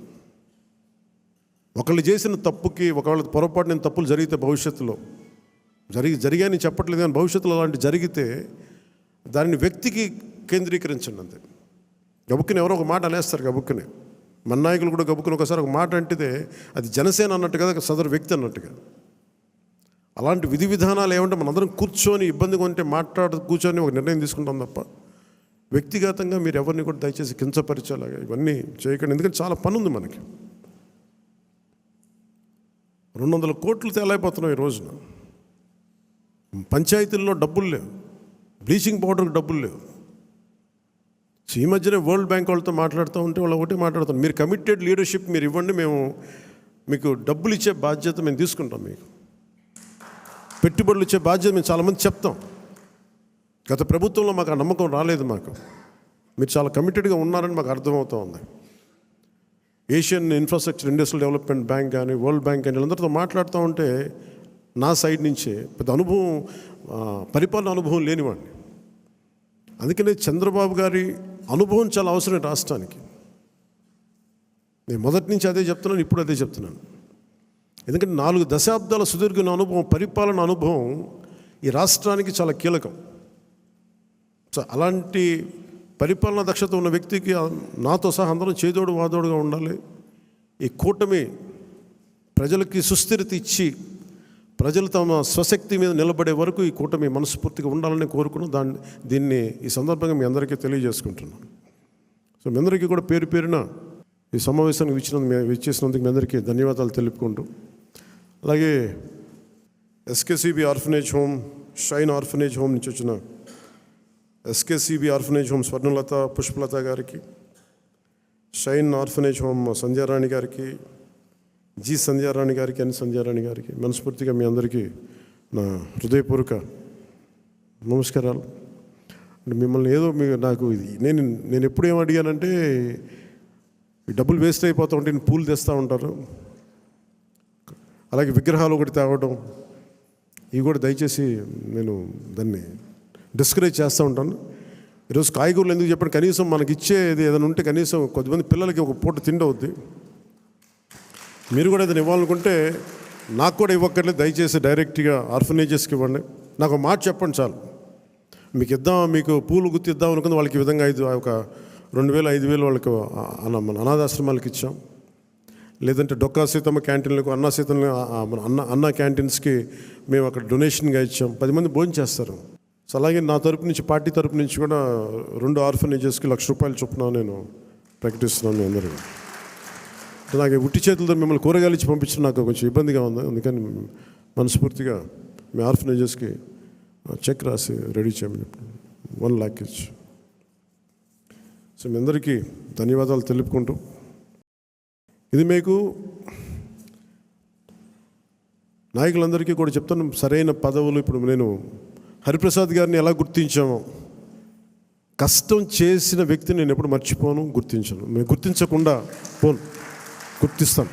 ఒకళ్ళు చేసిన తప్పుకి, ఒకవేళ పొరపాటున తప్పులు జరిగితే భవిష్యత్తులో జరిగాయని చెప్పట్లేదు, కానీ భవిష్యత్తులో అలాంటి జరిగితే దానిని వ్యక్తికి కేంద్రీకరించండి అంతే. గబుక్కుని ఎవరో ఒక మాట అనేస్తారు, గబుక్కుని మన నాయకులు కూడా గబుక్కుని ఒకసారి ఒక మాట అంటితే అది జనసేన అన్నట్టు కదా, సదరు వ్యక్తి అన్నట్టుగా. అలాంటి విధి విధానాలు ఏమంటే మనందరం కూర్చొని ఇబ్బందిగా ఉంటే కూర్చొని ఒక నిర్ణయం తీసుకుంటాం తప్ప వ్యక్తిగతంగా మీరు ఎవరిని కూడా దయచేసి కించపరిచేలాగా ఇవన్నీ చేయకండి. ఎందుకంటే చాలా పని ఉంది మనకి. 200 కోట్లు తేలైపోతున్నాం ఈ రోజున. పంచాయతీల్లో డబ్బులు లేవు, బ్లీచింగ్ పౌడర్కి డబ్బులు లేవు. సో ఈ మధ్యనే వరల్డ్ బ్యాంక్ వాళ్ళతో మాట్లాడుతూ ఉంటే వాళ్ళు ఒకటే మాట్లాడుతాం, మీరు కమిటెడ్ లీడర్షిప్ మీరు ఇవ్వండి, మేము మీకు డబ్బులు ఇచ్చే బాధ్యత మేము తీసుకుంటాం, మీకు పెట్టుబడులు ఇచ్చే బాధ్యత మేము చాలామంది చెప్తాం. గత ప్రభుత్వంలో మాకు ఆ నమ్మకం రాలేదు. మీరు చాలా కమిటెడ్గా ఉన్నారని మాకు అర్థమవుతూ ఉంది. Asian infrastructure industrial development bank కానీ, వరల్డ్ బ్యాంక్ కానీ వీళ్ళందరితో మాట్లాడుతూ ఉంటే నా సైడ్ నుంచి పెద్ద పరిపాలన అనుభవం లేనివాడిని. అందుకనే చంద్రబాబు గారి అనుభవం చాలా అవసరం రాష్ట్రానికి. నేను మొదటి నుంచి అదే చెప్తున్నాను, ఇప్పుడు అదే చెప్తున్నాను. ఎందుకంటే 4 దశాబ్దాల సుదీర్ఘ అనుభవం, పరిపాలన అనుభవం ఈ రాష్ట్రానికి చాలా కీలకం. సో అలాంటి పరిపాలనా దక్షత ఉన్న వ్యక్తికి నాతో సహా అందరం చేదోడు వాదోడుగా ఉండాలి. ఈ కూటమి ప్రజలకి సుస్థిరత ఇచ్చి ప్రజలు తమ స్వశక్తి మీద నిలబడే వరకు ఈ కూటమి మనస్ఫూర్తిగా ఉండాలని కోరుకున్నాం. దీన్ని ఈ సందర్భంగా మీ అందరికీ తెలియజేసుకుంటున్నాను. సో మీ అందరికీ కూడా పేరు పేరున ఈ సమావేశానికి ఇచ్చేసినందుకు మీ అందరికీ ధన్యవాదాలు తెలుపుకుంటూ, అలాగే SKCB orphanage home, Shine orphanage home నుంచి వచ్చిన SKCB orphanage home Swarnalatha, Pushpalatha గారికి, షైన్ ఆర్ఫనేజ్ హోమ్ సంధ్యారాణి గారికి, జి సంధ్యారాణి గారికి, ఎన్ సంధ్యారాణి గారికి మనస్ఫూర్తిగా మీ అందరికీ నా హృదయపూర్వక నమస్కారాలు. అంటే మిమ్మల్ని ఏదో నాకు నేను ఎప్పుడు ఏం అడిగానంటే, ఈ డబ్బులు వేస్ట్ అయిపోతూ ఉంటే నేను పూలు తెస్తూ ఉంటారు, అలాగే విగ్రహాలు ఒకటి తేవడం, ఇవి కూడా దయచేసి నేను దాన్ని డిస్కరేజ్ చేస్తూ ఉంటాను. ఈరోజు కాయగూరలు ఎందుకు చెప్పండి, కనీసం మనకి ఇచ్చేది ఏదైనా ఉంటే కనీసం కొద్దిమంది పిల్లలకి ఒక పూట తిండి అవుద్ది. మీరు కూడా ఏదైనా ఇవ్వాలనుకుంటే నాకు కూడా ఇవ్వక్కర్లేదు, దయచేసి డైరెక్ట్గా ఆర్ఫనేజెస్కి ఇవ్వండి. నాకు ఒక మాట చెప్పండి చాలు. మీకు పూలు గుర్తిద్దాం అనుకుంది వాళ్ళకి ఈ విధంగా ఒక 2,000 5,000 వాళ్ళకి మన అనాథాశ్రమాలకు ఇచ్చాం. లేదంటే డొక్కా సీతమ్మ క్యాంటీన్లకు, అన్న క్యాంటీన్స్కి మేము అక్కడ డొనేషన్గా ఇచ్చాం. 10 మంది భోజనం చేస్తారు. సో అలాగే నా తరపు నుంచి, పార్టీ తరపు నుంచి కూడా 2 ఆర్ఫనేజెస్కి ₹1,00,000 చొప్పున నేను ప్రకటిస్తున్నాను మీ అందరికీ. నాకు ఉట్టి చేతులతో మిమ్మల్ని కూరగాయలు ఇచ్చి పంపించడం నాకు కొంచెం ఇబ్బందిగా ఉంది. అందుకని మనస్ఫూర్తిగా మీ ఆర్ఫనేజెస్కి చెక్ రాసి రెడీ చేయమని 1 lakh ఇచ్చి. సో మీ అందరికీ ధన్యవాదాలు తెలుపుకుంటూ, ఇది మీకు నాయకులందరికీ కూడా చెప్తాను, సరైన పదవులు. ఇప్పుడు నేను హరిప్రసాద్ గారిని ఎలా గుర్తించామో, కష్టం చేసిన వ్యక్తిని నేను ఎప్పుడు మర్చిపోను, గుర్తించను. మేము గుర్తించకుండా గుర్తిస్తాం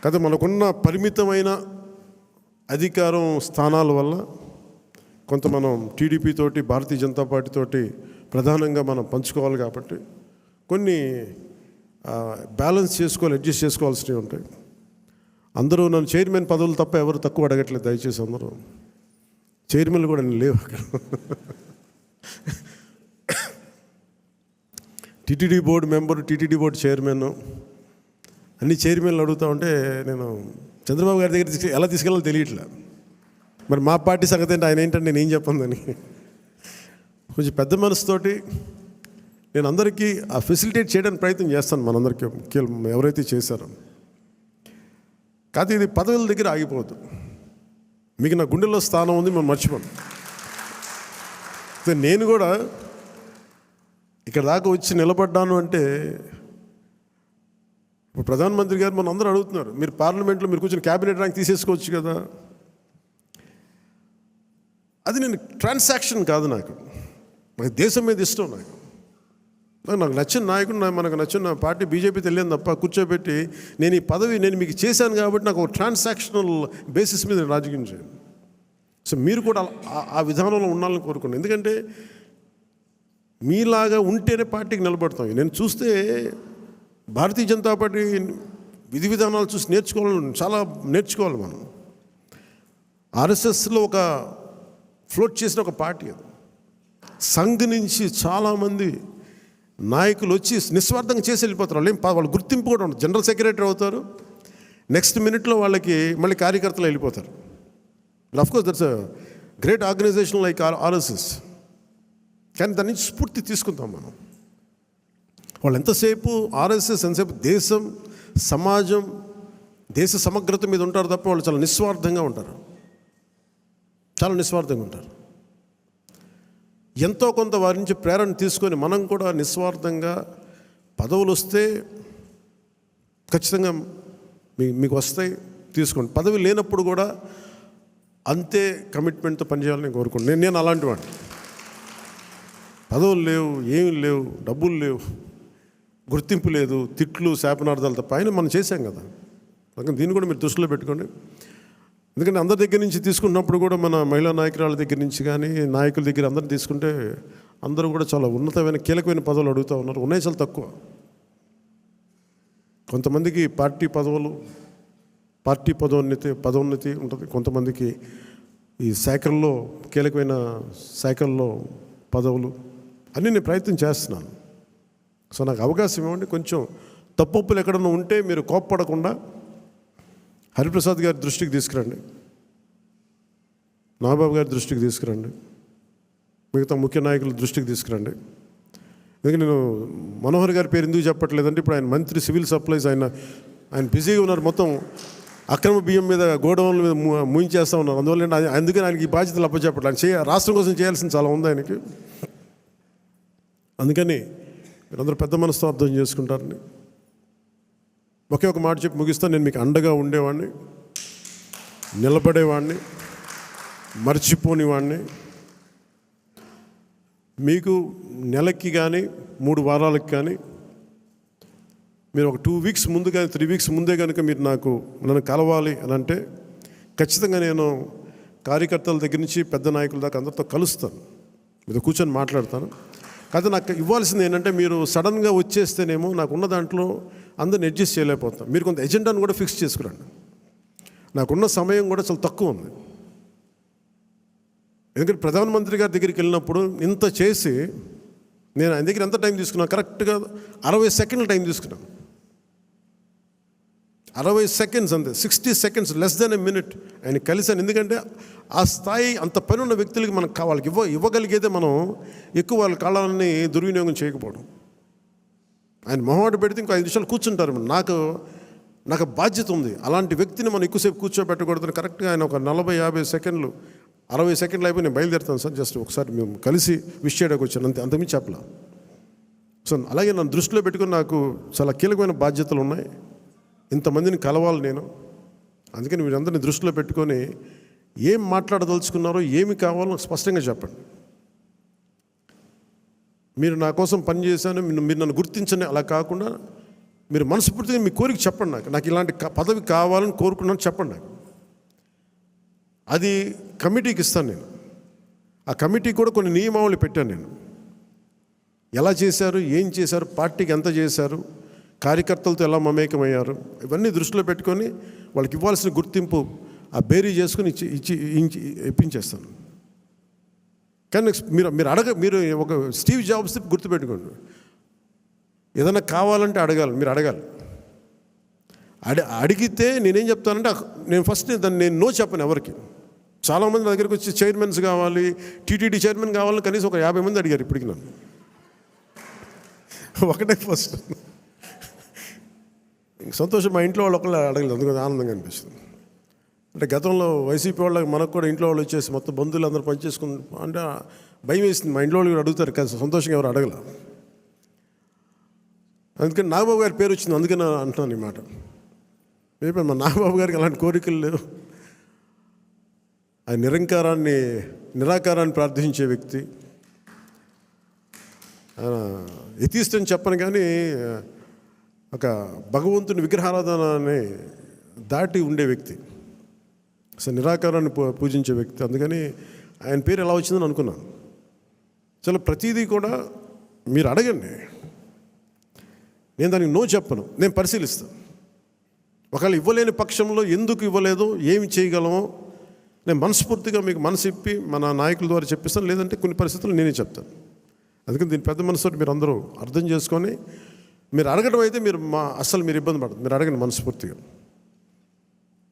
కదా. మనకున్న పరిమితమైన అధికారం స్థానాల వల్ల కొంత మనం టీడీపీ తోటి, భారతీయ జనతా పార్టీ తోటి ప్రధానంగా మనం పంచుకోవాలి కాబట్టి కొన్ని బ్యాలెన్స్ చేసుకోవాలి, అడ్జస్ట్ చేసుకోవాల్సినవి ఉంటాయి. అందరూ నన్ను చైర్మన్ పదవులు తప్ప ఎవరు తక్కువ అడగట్లేదు. దయచేసి అందరూ చైర్మన్లు కూడా నేను లేవు అక్కడ. TTD board member, TTD board chairman, అన్ని చైర్మన్లు అడుగుతూ ఉంటే నేను చంద్రబాబు గారి దగ్గర ఎలా తీసుకెళ్ళాలో తెలియట్లే. మరి మా పార్టీ సంగతి ఏంటి, ఆయన ఏంటంటే నేను ఏం చెప్పందని. కొంచెం పెద్ద మనసుతోటి నేను అందరికీ ఆ ఫెసిలిటేట్ చేయడానికి ప్రయత్నం చేస్తాను, మనందరికీ ఎవరైతే చేశారో. కాదు, ఇది పదవుల దగ్గర ఆగిపోవద్దు. మీకు నా గుండెల్లో స్థానం ఉంది, మనం మర్చిపోను. నేను కూడా ఇక్కడ దాకా వచ్చి నిలబడ్డాను అంటే, ఇప్పుడు ప్రధానమంత్రి గారు మన అందరూ అడుగుతున్నారు, మీరు పార్లమెంట్లో మీరు కూర్చొని క్యాబినెట్ ర్యాంక్ తీసేసుకోవచ్చు కదా. అది నేను ట్రాన్సాక్షన్ కాదు, నాకు దేశం మీద ఇష్టం. నాకు నచ్చిన నాయకుడు, మనకు నచ్చిన పార్టీ బీజేపీ తెలియదు తప్ప కూర్చోబెట్టి నేను ఈ పదవి నేను మీకు చేశాను కాబట్టి నాకు ఒక ట్రాన్సాక్షనల్ బేసిస్ మీద రాజకీయం చేయండి. సో మీరు కూడా ఆ విధానంలో ఉండాలని కోరుకోండి. ఎందుకంటే మీలాగా ఉంటేనే పార్టీకి నిలబడతాం. నేను చూస్తే భారతీయ జనతా పార్టీ విధి విధానాలు చూసి చాలా నేర్చుకోవాలి మనం. ఆర్ఎస్ఎస్లో ఒక ఫ్లోట్ చేసిన ఒక పార్టీ అది. సంఘ్ నుంచి చాలామంది నాయకులు వచ్చి నిస్వార్థంగా చేసి వెళ్ళిపోతారు. వాళ్ళు గుర్తింపు కూడా ఉండదు. జనరల్ సెక్రటరీ అవుతారు, నెక్స్ట్ మినిట్లో వాళ్ళకి మళ్ళీ కార్యకర్తలు వెళ్ళిపోతారు. Of course that's a great organisation like RSS. కానీ దాని నుంచి స్ఫూర్తి తీసుకుంటాం మనం. వాళ్ళు ఎంతసేపు ఆర్ఎస్ఎస్ ఎంతసేపు దేశం, సమాజం, దేశ సమగ్రత మీద ఉంటారు తప్ప వాళ్ళు చాలా నిస్వార్థంగా ఉంటారు. చాలా నిస్వార్థంగా ఉంటారు. ఎంతో కొంత వారి నుంచి ప్రేరణ తీసుకొని మనం కూడా నిస్వార్థంగా పదవులు వస్తే ఖచ్చితంగా మీకు వస్తాయి, తీసుకోండి. పదవి లేనప్పుడు కూడా అంతే కమిట్మెంట్తో పనిచేయాలని కోరుకోండి. నేను అలాంటి వాడిని. పదవులు లేవు, ఏమీ లేవు, డబ్బులు లేవు, గుర్తింపు లేదు, తిట్లు శాపనార్థాలు తప్ప ఆయన మనం చేశాం కదా. అందుకని దీన్ని కూడా మీరు దృష్టిలో పెట్టుకోండి. ఎందుకంటే అందరి దగ్గర నుంచి తీసుకున్నప్పుడు కూడా మన మహిళా నాయకురాల దగ్గర నుంచి కానీ నాయకుల దగ్గర అందరిని తీసుకుంటే అందరూ కూడా చాలా ఉన్నతమైన కీలకమైన పదవులు అడుగుతూ ఉన్నారు. ఉన్నాయి చాలా తక్కువ. కొంతమందికి పార్టీ పదోన్నతి ఉంటుంది. కొంతమందికి ఈ శాఖల్లో కీలకమైన శాఖల్లో పదవులు అన్నీ నేను ప్రయత్నం చేస్తున్నాను. సో నాకు అవకాశం ఇవ్వండి. కొంచెం తప్పులు ఎక్కడన్నా ఉంటే మీరు కోప్పడకుండా హరిప్రసాద్ గారి దృష్టికి తీసుకురండి, నాగబాబు గారి దృష్టికి తీసుకురండి, మిగతా ముఖ్య నాయకుల దృష్టికి తీసుకురండి. ఎందుకంటే నేను మనోహర్ గారి పేరు ఎందుకు చెప్పట్లేదంటే, ఇప్పుడు ఆయన మంత్రి సివిల్ సప్లైస్, ఆయన బిజీగా ఉన్నారు. మొత్తం అక్రమ బియ్యం మీద, గోడౌన్ల మీద ముయించేస్తూ ఉన్నారు. అందువల్ల అందుకని ఆయనకి ఈ బాధ్యతలు అప్పచెప్పట్లేదు. ఆయన రాష్ట్రం కోసం చేయాల్సిన చాలా ఉంది ఆయనకి. అందుకని మీరందరూ పెద్ద మనసుతో అర్థం చేసుకుంటారని ఒకే ఒక మాట చెప్పి ముగిస్తాను. నేను మీకు అండగా ఉండేవాడిని, నిలబడేవాడిని, మర్చిపోనివాడిని. మీకు నెలకి కానీ 3 వారాలకు కానీ మీరు ఒక 2 weeks ముందు కానీ 3 weeks ముందే కనుక మీరు నన్ను కలవాలి అని అంటే ఖచ్చితంగా నేను కార్యకర్తల దగ్గర నుంచి పెద్ద నాయకుల దాకా అందరితో కలుస్తాను. మీతో కూర్చొని మాట్లాడతాను. కాదు, నాకు ఇవ్వాల్సింది ఏంటంటే మీరు సడన్గా వచ్చేస్తేనేమో నాకున్న దాంట్లో అందరిని అడ్జస్ట్ చేయలేకపోతాం. మీరు కొంత ఎజెండాను కూడా ఫిక్స్ చేసుకురండి. నాకున్న సమయం కూడా చాలా తక్కువ ఉంది. ఎందుకంటే ప్రధానమంత్రి గారి దగ్గరికి వెళ్ళినప్పుడు ఇంత చేసి నేను ఆయన దగ్గర ఎంత టైం తీసుకున్నాను? కరెక్ట్గా 60 సెకండ్లు టైం తీసుకున్నాను. 60 సెకండ్స్ అంతే, 60 seconds, less than a minute ఆయన కలిసాను. ఎందుకంటే ఆ స్థాయి అంత పని ఉన్న వ్యక్తులకి మనకు వాళ్ళకి ఇవ్వగలిగేదే మనం ఎక్కువ వాళ్ళ కాలాన్ని దుర్వినియోగం చేయకపోవడం. ఆయన మొహమాట పెడితే ఇంకో 5 నిమిషాలు కూర్చుంటారు. నాకు బాధ్యత ఉంది. అలాంటి వ్యక్తిని మనం ఎక్కువసేపు కూర్చోబెట్టకూడదని కరెక్ట్గా ఆయన ఒక 40-50 సెకండ్లు, 60 సెకండ్లు అయిపోయి నేను బయలుదేరుతాను సార్, జస్ట్ ఒకసారి మేము కలిసి విష్ చేయడానికి వచ్చాను, అంతమించి చెప్పలా. సో అలాగే నన్ను దృష్టిలో పెట్టుకుని నాకు చాలా కీలకమైన బాధ్యతలు ఉన్నాయి. ఇంతమందిని కలవాలి నేను. అందుకని మీరందరినీ దృష్టిలో పెట్టుకొని ఏం మాట్లాడదలుచుకున్నారో, ఏమి కావాలో స్పష్టంగా చెప్పండి. మీరు నా కోసం పనిచేశాను, మీరు నన్ను గుర్తించండి అలా కాకుండా మీరు మనస్ఫూర్తిగా మీ కోరిక చెప్పండి. నాకు ఇలాంటి పదవి కావాలని కోరుకున్నాను చెప్పండి నాకు. అది కమిటీకి ఇస్తాను నేను. ఆ కమిటీ కూడా కొన్ని నియమావళి పెట్టాను నేను. ఎలా చేశారు, ఏం చేశారు, పార్టీకి ఎంత చేశారు, కార్యకర్తలతో ఎలా మమేకమయ్యారు, ఇవన్నీ దృష్టిలో పెట్టుకొని వాళ్ళకి ఇవ్వాల్సిన గుర్తింపు ఆ బేరీ చేసుకుని ఇప్పించేస్తాను. కానీ మీరు ఒక స్టీవ్ జాబ్స్ గుర్తుపెట్టుకోండి, ఏదైనా కావాలంటే మీరు అడగాలి. అడిగితే నేనేం చెప్తానంటే నేను ఫస్ట్ నేను నో చెప్పను ఎవరికి. చాలామంది నా దగ్గరికి వచ్చి చైర్మన్స్ కావాలి, టీటీడీ చైర్మన్ కావాలని కనీసం ఒక 50 మంది అడిగారు ఇప్పటికి నన్ను. ఒకటే ఫస్ట్ సంతోషం, మా ఇంట్లో వాళ్ళు ఒకళ్ళు అడగలేదు, అందుకని ఆనందంగా అనిపిస్తుంది. అంటే గతంలో వైసీపీ వాళ్ళకి మనకు కూడా ఇంట్లో వాళ్ళు వచ్చేసి మొత్తం బంధువులు అందరూ పనిచేసుకుని అంటే భయం వేసింది. మా ఇంట్లో వాళ్ళు అడుగుతారు కానీ సంతోషంగా ఎవరు అడగల. అందుకని నాగబాబు గారి పేరు వచ్చింది, అందుకని అంటున్నాను ఈ మాట. రేపు మా నాగబాబు గారికి అలాంటి కోరికలు లేవు. ఆయన నిరాకారాన్ని ప్రార్థించే వ్యక్తి. ఎథీస్ట్ అని చెప్పను కానీ ఒక భగవంతుని విగ్రహారాధనని దాటి ఉండే వ్యక్తి, అసలు నిరాకారాన్ని పూజించే వ్యక్తి. అందుకని ఆయన పేరు ఎలా వచ్చిందని అనుకున్నాను. చాలా ప్రతిదీ కూడా మీరు అడగండి, నేను దానికి నో చెప్పను, నేను పరిశీలిస్తాను. ఒకవేళ ఇవ్వలేని పక్షంలో ఎందుకు ఇవ్వలేదో, ఏమి చేయగలమో నేను మనస్ఫూర్తిగా మీకు మనసు ఇప్పి మన నాయకుల ద్వారా చెప్పిస్తాను. లేదంటే కొన్ని పరిస్థితులు నేనే చెప్తాను. అందుకని దీని పెద్ద మనసుతో మీరు అందరూ అర్థం చేసుకొని మీరు అడగడం అయితే అస్సలు మీరు ఇబ్బంది పడదు, మీరు అడగండి మనస్ఫూర్తిగా.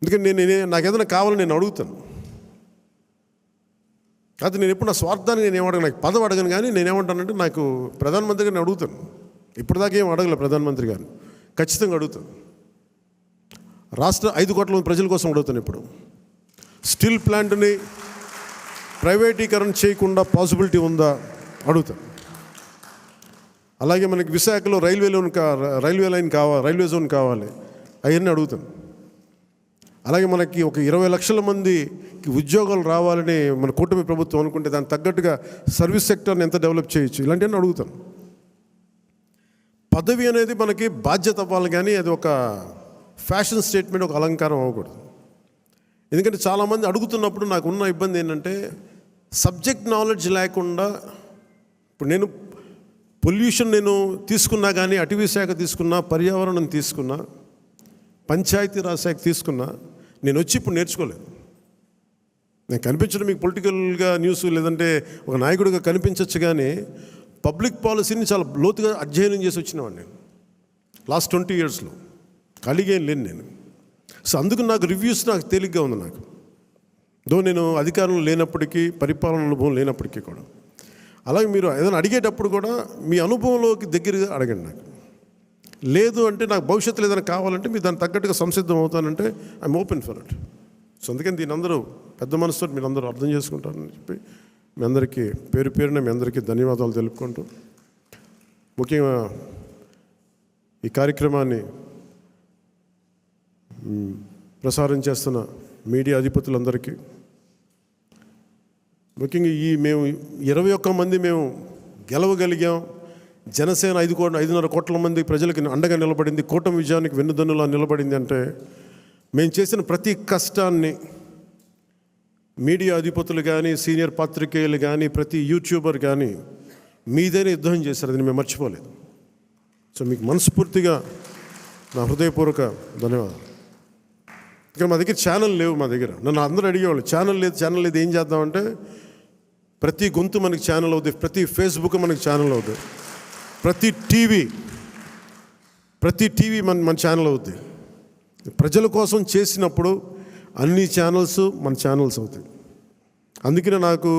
ఎందుకంటే నాకు ఏదైనా కావాలని నేను అడుగుతాను. కాదు నేను ఎప్పుడు నా స్వార్థాన్ని నేను ఏమడగను, నాకు పదవి అడగను. కానీ నేనేమంటానంటే నాకు ప్రధానమంత్రి గారిని అడుగుతాను. ఇప్పటిదాకా ఏం అడగలే ప్రధానమంత్రి గారిని, ఖచ్చితంగా అడుగుతాను. రాష్ట్ర 5 కోట్ల మంది ప్రజల కోసం అడుగుతాను. ఇప్పుడు స్టీల్ ప్లాంట్ని ప్రైవేటీకరణ చేయకుండా పాసిబిలిటీ ఉందా అడుగుతాను. అలాగే మనకి విశాఖలో రైల్వే జోన్ కావాలి, అవన్నీ అడుగుతాను. అలాగే మనకి ఒక 20 లక్షల మందికి ఉద్యోగాలు రావాలని మన కూటమి ప్రభుత్వం అనుకుంటే దానికి తగ్గట్టుగా సర్వీస్ సెక్టర్ని ఎంత డెవలప్ చేయొచ్చు, ఇలాంటివన్నీ అడుగుతాను. పదవి అనేది మనకి బాధ్యత అవ్వాలి, కానీ అది ఒక ఫ్యాషన్ స్టేట్మెంట్, ఒక అలంకారం అవ్వకూడదు. ఎందుకంటే చాలామంది అడుగుతున్నప్పుడు నాకు ఉన్న ఇబ్బంది ఏంటంటే సబ్జెక్ట్ నాలెడ్జ్ లేకుండా. ఇప్పుడు నేను పొల్యూషన్ నేను తీసుకున్నా, కానీ అటవీ శాఖ తీసుకున్నా, పర్యావరణం తీసుకున్నా, పంచాయతీరాజ్ శాఖ తీసుకున్నా, నేను వచ్చి ఇప్పుడు నేర్చుకోలేదు. నేను కనిపించడం మీకు పొలిటికల్గా న్యూస్ లేదంటే ఒక నాయకుడిగా కనిపించవచ్చు, కానీ పబ్లిక్ పాలసీని చాలా లోతుగా అధ్యయనం చేసి వచ్చినవాడిని నేను లాస్ట్ 20 ఇయర్స్లో. ఖాళీగా ఏం లేను నేను. సో అందుకు నాకు రివ్యూస్ నాకు తేలిగ్గా ఉంది. నేను అధికారంలో లేనప్పటికీ, పరిపాలన అనుభవం లేనప్పటికీ కూడా. అలాగే మీరు ఏదైనా అడిగేటప్పుడు కూడా మీ అనుభవంలోకి దగ్గరగా అడగండి. నాకు లేదు అంటే నాకు భవిష్యత్తులో ఏదైనా కావాలంటే మీరు దానికి తగ్గట్టుగా సంసిద్ధం అవుతానంటే I am open for it. So అందుకని దీని అందరూ పెద్ద మనసుతో మీరు అందరూ అర్థం చేసుకుంటారని చెప్పి మీ అందరికీ పేరున మీ అందరికీ ధన్యవాదాలు తెలుపుకుంటూ, ముఖ్యంగా ఈ కార్యక్రమాన్ని ప్రసారం చేస్తున్న మీడియా అధిపతులందరికీ, ముఖ్యంగా మేము 21 మంది మేము గెలవగలిగాం. జనసేన 5.5 కోట్ల మంది ప్రజలకి అండగా నిలబడింది, కూటమి విజయానికి వెన్నుదన్నులా నిలబడింది. అంటే మేము చేసిన ప్రతి కష్టాన్ని మీడియా అధిపతులు కానీ, సీనియర్ పాత్రికేయులు కానీ, ప్రతి యూట్యూబర్ కానీ మీదైనా యుద్ధం చేశారు. అది మేము మర్చిపోలేదు. సో మీకు మనస్ఫూర్తిగా నా హృదయపూర్వక ధన్యవాదాలు. ఇక్కడ మా దగ్గర ఛానల్ లేవు. మా దగ్గర నన్ను అందరూ అడిగేవాళ్ళు, ఛానల్ లేదు ఏం చేద్దామంటే, ప్రతి గొంతు మనకి ఛానల్ అవుతుంది, ప్రతి ఫేస్బుక్ మనకి ఛానల్ అవుతుంది, ప్రతి టీవీ మన ఛానల్ అవుతుంది. ప్రజల కోసం చేసినప్పుడు అన్ని ఛానల్స్ మన ఛానల్స్ అవుతాయి. అందుకనే నాకు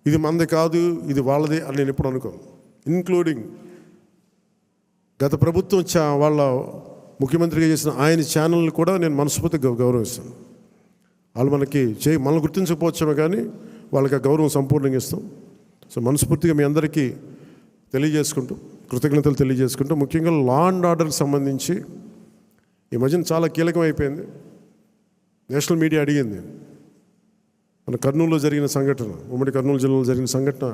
ఇది మనది కాదు, ఇది వాళ్ళది అని నేను ఎప్పుడు అనుకోను. ఇన్క్లూడింగ్ గత ప్రభుత్వం వాళ్ళ ముఖ్యమంత్రిగా చేసిన ఆయన ఛానల్ని కూడా నేను మనస్ఫూర్తిగా గౌరవిస్తాను. వాళ్ళు మనల్ని గుర్తించకపోవచ్చామే కానీ వాళ్ళకి ఆ గౌరవం సంపూర్ణంగా ఇస్తాం. సో మనస్ఫూర్తిగా మీ అందరికీ కృతజ్ఞతలు తెలియజేసుకుంటూ, ముఖ్యంగా లా అండ్ ఆర్డర్కి సంబంధించి ఈ మధ్యన చాలా కీలకం అయిపోయింది. నేషనల్ మీడియా అడిగింది, మన కర్నూలులో జరిగిన సంఘటన, ఉమ్మడి కర్నూలు జిల్లాలో జరిగిన సంఘటన,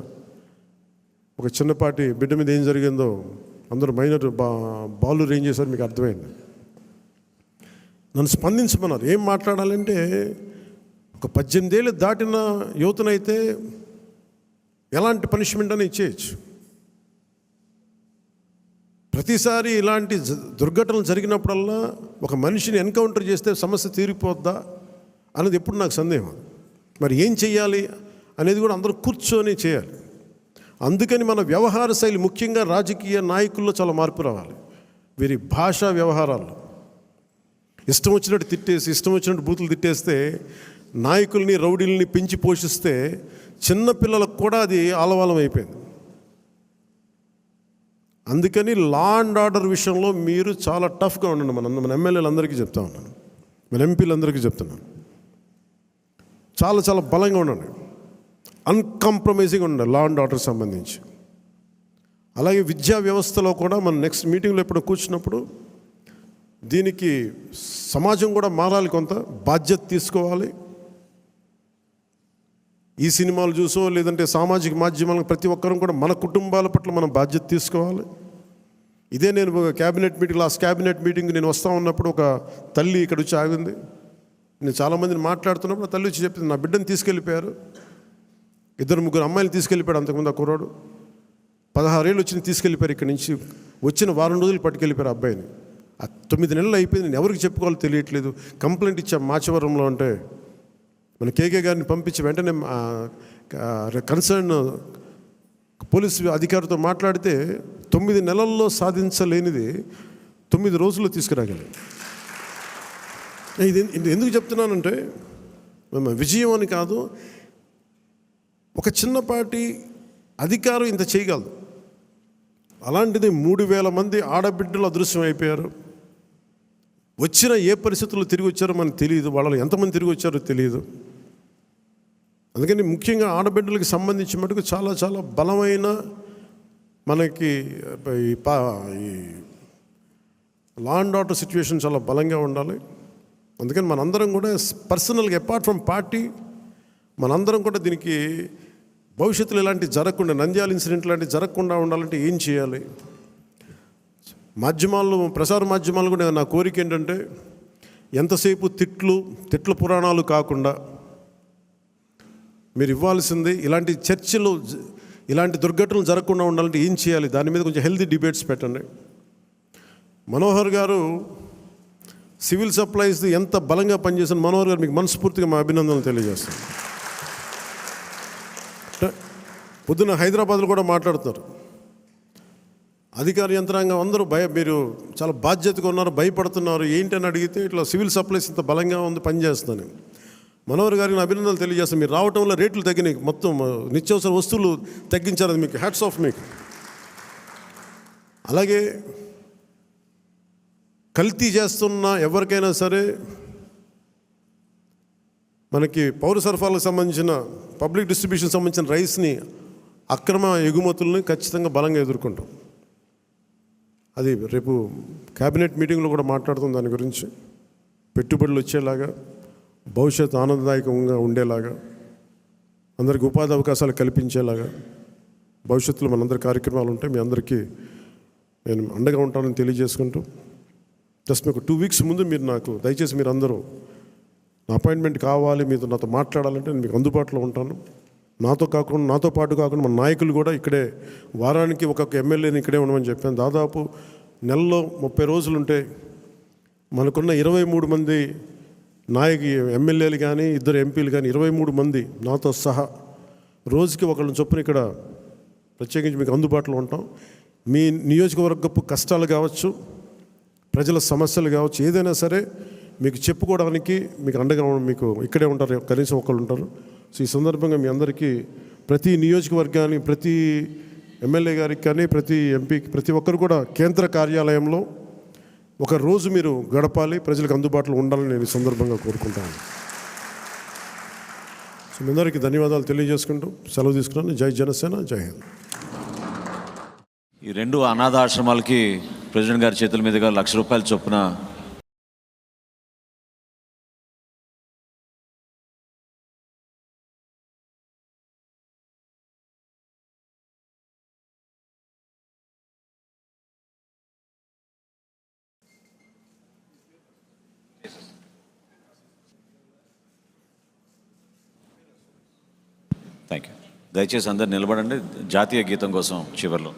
ఒక చిన్నపాటి బిడ్డ మీద ఏం జరిగిందో అందరూ మైనర్ బాలు ఏం చేశారు మీకు అర్థమైంది. నన్ను స్పందించమన్నారు. ఏం మాట్లాడాలంటే, ఒక 18 ఏళ్ళు దాటిన యువతనైతే ఎలాంటి పనిష్మెంట్ అని ఇచ్చేయచ్చు. ప్రతిసారి ఇలాంటి దుర్ఘటనలు జరిగినప్పుడల్లా ఒక మనిషిని ఎన్కౌంటర్ చేస్తే సమస్య తీరిపోద్దా అనేది ఎప్పుడు నాకు సందేహం. మరి ఏం చెయ్యాలి అనేది కూడా అందరూ కూర్చొని చేయాలి. అందుకని మన వ్యవహార శైలి, ముఖ్యంగా రాజకీయ నాయకుల్లో చాలా మార్పు రావాలి. వీరి భాషా వ్యవహారాల్లో ఇష్టం వచ్చినట్టు తిట్టేసి, ఇష్టం వచ్చినట్టు బూతులు తిట్టేస్తే, నాయకుల్ని రౌడీల్ని పెంచి పోషిస్తే చిన్నపిల్లలకు కూడా అది ఆలవాలం అయిపోయింది. అందుకని లా అండ్ ఆర్డర్ విషయంలో మీరు చాలా టఫ్గా ఉండండి. మన ఎమ్మెల్యేలందరికీ చెప్తా ఉన్నాను, మన ఎంపీలందరికీ చెప్తున్నాను, చాలా చాలా బలంగా ఉండండి, అన్కాంప్రమైజింగ్ ఉండండి లా అండ్ ఆర్డర్ సంబంధించి. అలాగే విద్యా వ్యవస్థలో కూడా మనం నెక్స్ట్ మీటింగ్లో ఎప్పుడు కూర్చున్నప్పుడు దీనికి సమాజం కూడా మారాలి, కొంత బాధ్యత తీసుకోవాలి. ఈ సినిమాలు చూసో లేదంటే సామాజిక మాధ్యమాలకు ప్రతి ఒక్కరం కూడా మన కుటుంబాల పట్ల మనం బాధ్యత తీసుకోవాలి. ఇదే నేను cabinet meeting, last cabinet meeting నేను వస్తూ ఉన్నప్పుడు ఒక తల్లి ఇక్కడ వచ్చి ఆగింది. నేను చాలామందిని మాట్లాడుతున్నప్పుడు ఆ తల్లి వచ్చి చెప్పింది, నా బిడ్డను తీసుకెళ్ళిపోయారు, 2-3 అమ్మాయిలు తీసుకెళ్ళిపోయాడు. అంతకుముందు ఆ కుర్రాడు 16 ఏళ్ళు వచ్చి తీసుకెళ్ళిపోయారు. ఇక్కడి నుంచి వచ్చిన 1 వారం రోజులు పట్టుకెళ్ళిపోయారు అబ్బాయిని. ఆ 9 నెలలు అయిపోయింది. నేను ఎవరికి చెప్పుకోవాలో తెలియట్లేదు. కంప్లైంట్ ఇచ్చాం మాచవరంలో. అంటే మన కేకే గారిని పంపించి వెంటనే కన్సర్న్ పోలీసు అధికారితో మాట్లాడితే 9 నెలల్లో సాధించలేనిది 9 రోజుల్లో తీసుకురాగలిగాం. ఇది ఎందుకు చెప్తున్నానంటే, విజయం అని కాదు, ఒక చిన్నపాటి అధికారం ఇంత చేయగలదు. అలాంటిది 3000 మంది ఆడబిడ్డలు అదృశ్యం అయిపోయారు. వచ్చిన ఏ పరిస్థితుల్లో తిరిగి వచ్చారో మనకు తెలియదు, వాళ్ళలో ఎంతమంది తిరిగి వచ్చారో తెలియదు. అందుకని ముఖ్యంగా ఆడబిడ్డలకు సంబంధించి మటుకు చాలా చాలా బలమైన మనకి ఈ లా అండ్ ఆర్డర్ సిచ్యువేషన్ చాలా బలంగా ఉండాలి. అందుకని మనందరం కూడా పర్సనల్గా, అపార్ట్ ఫ్రమ్ పార్టీ, మనందరం కూడా దీనికి భవిష్యత్తులో ఇలాంటివి జరగకుండా, నంద్యాల ఇన్సిడెంట్ లాంటివి జరగకుండా ఉండాలంటే ఏం చేయాలి? మాధ్యమాల్లో, ప్రసార మాధ్యమాలు కూడా నా కోరిక ఏంటంటే, ఎంతసేపు తిట్ల పురాణాలు కాకుండా మీరు ఇవ్వాల్సింది ఇలాంటి చర్చలు, ఇలాంటి దుర్ఘటనలు జరగకుండా ఉండాలంటే ఏం చేయాలి, దాని మీద కొంచెం హెల్తీ డిబేట్స్ పెట్టండి. మనోహర్ గారు సివిల్ సప్లైస్ ఎంత బలంగా పనిచేసిన మనోహర్ గారు, మీకు మనస్ఫూర్తిగా మా అభినందనలు తెలియజేస్తాను. పొద్దున్న హైదరాబాద్లో కూడా మాట్లాడుతున్నారు, అధికార యంత్రాంగం అందరూ మీరు చాలా బాధ్యతగా ఉన్నారు, భయపడుతున్నారు, ఏంటని అడిగితే ఇట్లా సివిల్ సప్లైస్ ఇంత బలంగా ఉంది, పనిచేస్తాను. మనోహర్ గారికి అభినందనలు తెలియజేస్తాను. మీరు రావటం వల్ల రేట్లు తగ్గినాయి, మొత్తం నిత్యావసర వస్తువులు తగ్గించారు, అది మీకు హ్యాట్స్ ఆఫ్ మీకు. అలాగే కల్తీ చేస్తున్న ఎవరికైనా సరే, మనకి పౌర సరఫరాలకు సంబంధించిన, పబ్లిక్ డిస్ట్రిబ్యూషన్ సంబంధించిన రైస్ని, అక్రమ ఎగుమతుల్ని ఖచ్చితంగా బలంగా ఎదుర్కొంటాం. అది రేపు క్యాబినెట్ మీటింగ్లో కూడా మాట్లాడుతాం దాని గురించి. పెట్టుబడులు వచ్చేలాగా, భవిష్యత్తు ఆనందదాయకంగా ఉండేలాగా, అందరికీ ఉపాధి అవకాశాలు కల్పించేలాగా భవిష్యత్తులో మనందరి కార్యక్రమాలు ఉంటాయి. మీ అందరికీ నేను అండగా ఉంటానని తెలియజేసుకుంటూ, జస్ట్ మీకు 2 వీక్స్ ముందు మీరు నాకు దయచేసి మీరు అందరూ నా అపాయింట్మెంట్ కావాలి, మీతో నాతో మాట్లాడాలంటే నేను మీకు అందుబాటులో ఉంటాను. నాతో పాటు కాకుండా మన నాయకులు కూడా ఇక్కడే వారానికి ఒక్కొక్క ఎమ్మెల్యేని ఇక్కడే ఉండమని చెప్పాను. దాదాపు నెలలో 30 రోజులు ఉంటే మనకున్న 23 మంది ఎమ్మెల్యేలు కానీ 2 ఎంపీలు కానీ 23 మంది నాతో సహా రోజుకి ఒకళ్ళని చొప్పున ఇక్కడ ప్రత్యేకించి మీకు అందుబాటులో ఉంటాం. మీ నియోజకవర్గపు కష్టాలు కావచ్చు, ప్రజల సమస్యలు కావచ్చు, ఏదైనా సరే మీకు చెప్పుకోవడానికి మీకు అండగా మీకు ఇక్కడే ఉంటారు, కనీసం ఒకళ్ళు ఉంటారు. సో ఈ సందర్భంగా మీ అందరికీ ప్రతి నియోజకవర్గానికి, ప్రతి ఎమ్మెల్యే గారికి కానీ, ప్రతి ఎంపీకి, ప్రతి ఒక్కరు కూడా కేంద్ర కార్యాలయంలో ఒక రోజు మీరు గడపాలి, ప్రజలకు అందుబాటులో ఉండాలని నేను ఈ సందర్భంగా కోరుకుంటాను. సో మీ అందరికీ ధన్యవాదాలు తెలియజేసుకుంటూ సెలవు తీసుకున్నాను. జై జనసేన, జై హింద్. ఈ 2 అనాథ ఆశ్రమాలకి ప్రెసిడెంట్ గారి చేతుల మీదుగా ₹1,00,000 చొప్పున థ్యాంక్ యూ. దయచేసి అందరు నిలబడండి జాతీయ గీతం కోసం చివరిలో.